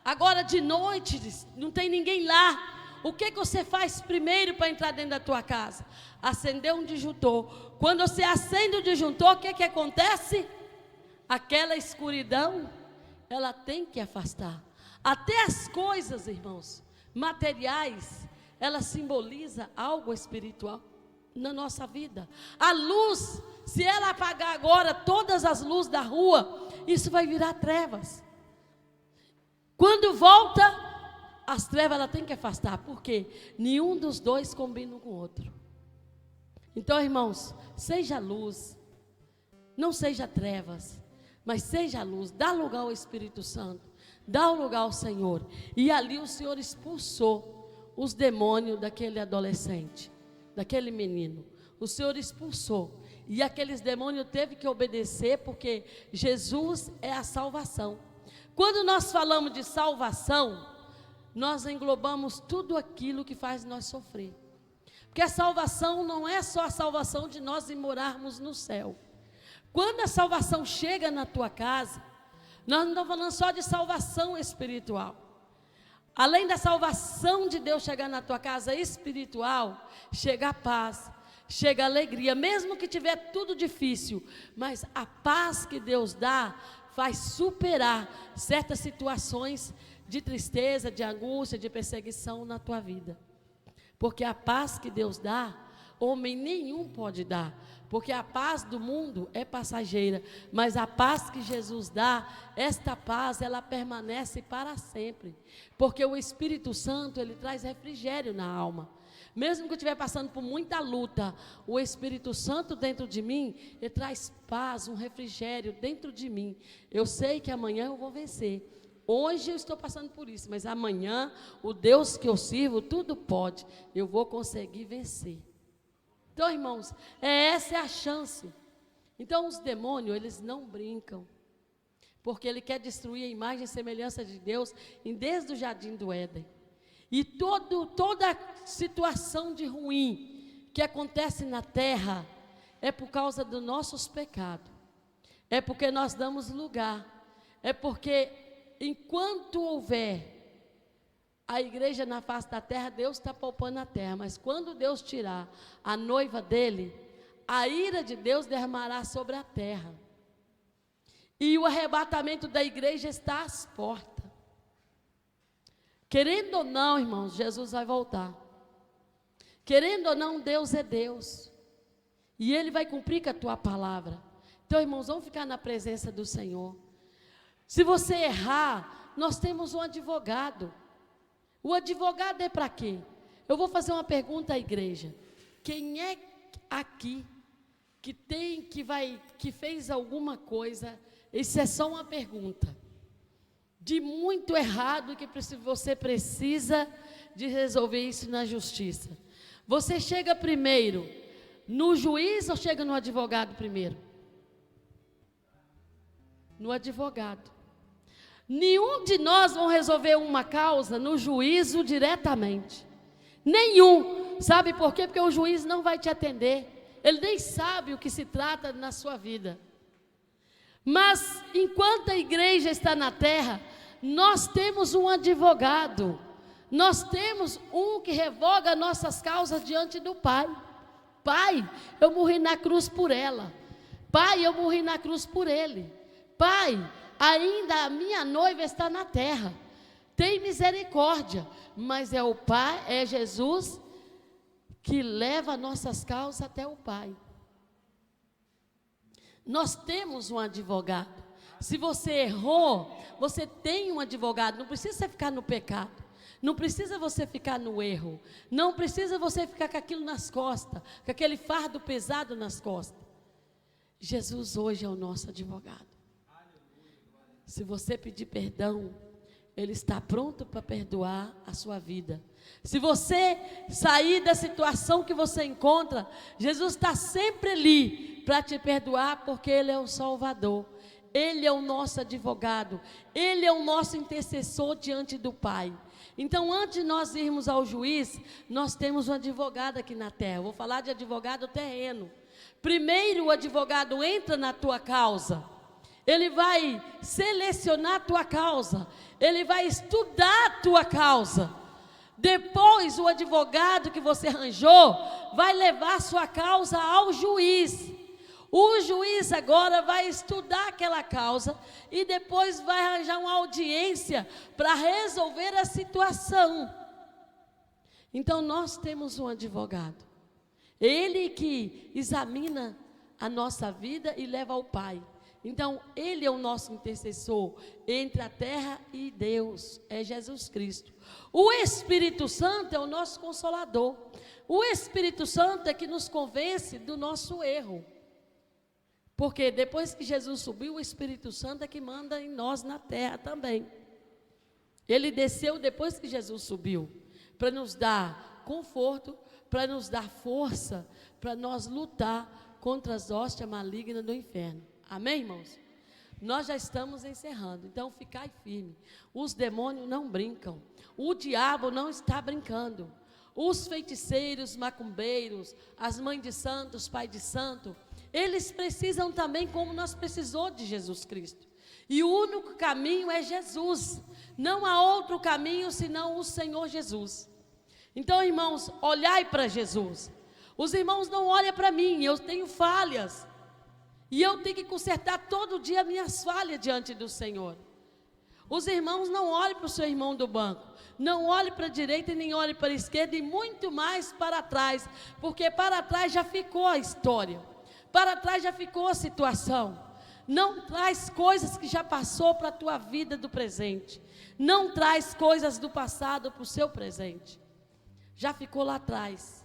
agora de noite, não tem ninguém lá, o que você faz primeiro para entrar dentro da tua casa? Acender um disjuntor. Quando você acende o disjuntor, o que acontece? Aquela escuridão, ela tem que afastar. Até as coisas, irmãos, materiais, ela simboliza algo espiritual na nossa vida. A luz, se ela apagar agora todas as luzes da rua, isso vai virar trevas. Quando volta, as trevas ela tem que afastar, porque nenhum dos dois combina com o outro. Então, irmãos, seja luz, não seja trevas, mas seja luz. Dá lugar ao Espírito Santo, dá lugar ao Senhor. E ali o Senhor expulsou os demônios daquele adolescente, daquele menino. O Senhor expulsou, e aqueles demônios teve que obedecer, porque Jesus é a salvação. Quando nós falamos de salvação, nós englobamos tudo aquilo que faz nós sofrer. Porque a salvação não é só a salvação de nós ir morarmos no céu. Quando a salvação chega na tua casa, nós não estamos falando só de salvação espiritual. Além da salvação de Deus chegar na tua casa espiritual, chega a paz, chega a alegria, mesmo que tiver tudo difícil, mas a paz que Deus dá faz superar certas situações de tristeza, de angústia, de perseguição na tua vida. Porque a paz que Deus dá, homem nenhum pode dar. Porque a paz do mundo é passageira, mas a paz que Jesus dá, esta paz, ela permanece para sempre. Porque o Espírito Santo, ele traz refrigério na alma. Mesmo que eu estiver passando por muita luta, o Espírito Santo dentro de mim, ele traz paz, um refrigério dentro de mim. Eu sei que amanhã eu vou vencer. Hoje eu estou passando por isso, mas amanhã, o Deus que eu sirvo, tudo pode. Eu vou conseguir vencer. Então, irmãos, essa é a chance. Então, os demônios, eles não brincam. Porque ele quer destruir a imagem e semelhança de Deus desde o jardim do Éden. E toda situação de ruim que acontece na terra é por causa dos nossos pecados. É porque nós damos lugar. É porque enquanto houver a igreja na face da terra, Deus está poupando a terra. Mas quando Deus tirar a noiva dele, a ira de Deus derramará sobre a terra. E o arrebatamento da igreja está às portas. Querendo ou não, irmãos, Jesus vai voltar. Querendo ou não, Deus é Deus. E Ele vai cumprir com a tua palavra. Então, irmãos, vamos ficar na presença do Senhor. Se você errar, nós temos um advogado. O advogado é para quê? Eu vou fazer uma pergunta à igreja. Quem é aqui que fez alguma coisa? Isso é só uma pergunta. De muito errado que você precisa de resolver isso na justiça. Você chega primeiro no juiz ou chega no advogado primeiro? No advogado. Nenhum de nós vão resolver uma causa no juízo diretamente. Nenhum. Sabe por quê? Porque o juiz não vai te atender. Ele nem sabe o que se trata na sua vida. Mas, enquanto a igreja está na terra, nós temos um advogado. Nós temos um que revoga nossas causas diante do Pai. Pai, eu morri na cruz por ela. Pai, eu morri na cruz por ele. Pai, ainda a minha noiva está na terra. Tem misericórdia. Mas é o Pai, é Jesus que leva nossas causas até o Pai. Nós temos um advogado. Se você errou, você tem um advogado. Não precisa você ficar no pecado. Não precisa você ficar no erro. Não precisa você ficar com aquilo nas costas, com aquele fardo pesado nas costas. Jesus hoje é o nosso advogado. Se você pedir perdão, Ele está pronto para perdoar a sua vida. Se você sair da situação que você encontra, Jesus está sempre ali para te perdoar, porque Ele é o Salvador. Ele é o nosso advogado. Ele é o nosso intercessor diante do Pai. Então, antes de nós irmos ao juiz, nós temos um advogado aqui na terra. Vou falar de advogado terreno. Primeiro, o advogado entra na tua causa. Ele vai selecionar a tua causa. Ele vai estudar a tua causa. Depois, o advogado que você arranjou vai levar a sua causa ao juiz. O juiz agora vai estudar aquela causa e depois vai arranjar uma audiência para resolver a situação. Então, nós temos um advogado. Ele que examina a nossa vida e leva ao Pai. Então, Ele é o nosso intercessor entre a terra e Deus, é Jesus Cristo. O Espírito Santo é o nosso consolador. O Espírito Santo é que nos convence do nosso erro. Porque depois que Jesus subiu, o Espírito Santo é que manda em nós na terra também. Ele desceu depois que Jesus subiu, para nos dar conforto, para nos dar força, para nós lutar contra as hostes malignas do inferno. Amém, irmãos? Nós já estamos encerrando, então ficai firme. Os demônios não brincam, o diabo não está brincando. Os feiticeiros, macumbeiros, as mães de santos, pai de santo, eles precisam também, como nós precisamos de Jesus Cristo. E o único caminho é Jesus. Não há outro caminho senão o Senhor Jesus. Então, irmãos, olhai para Jesus. Os irmãos não olham para mim, eu tenho falhas. E eu tenho que consertar todo dia minhas falhas diante do Senhor. Os irmãos não olhem para o seu irmão do banco. Não olhe para a direita e nem olhe para a esquerda e muito mais para trás. Porque para trás já ficou a história. Para trás já ficou a situação. Não traz coisas que já passou para a tua vida do presente. Não traz coisas do passado para o seu presente. Já ficou lá atrás.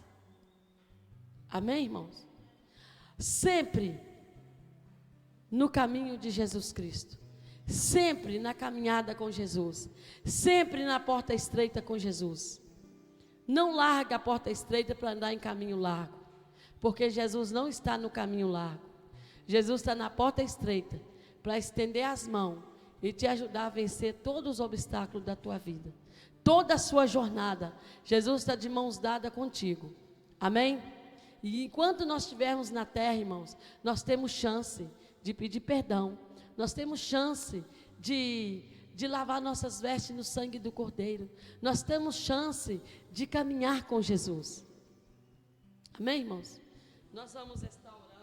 Amém, irmãos? Sempre no caminho de Jesus Cristo. Sempre na caminhada com Jesus. Sempre na porta estreita com Jesus. Não larga a porta estreita para andar em caminho largo. Porque Jesus não está no caminho largo. Jesus está na porta estreita para estender as mãos e te ajudar a vencer todos os obstáculos da tua vida. Toda a sua jornada, Jesus está de mãos dadas contigo. Amém? E enquanto nós estivermos na terra, irmãos, nós temos chance de pedir perdão. Nós temos chance de lavar nossas vestes no sangue do Cordeiro. Nós temos chance de caminhar com Jesus. Amém, irmãos? Nós vamos restaurar.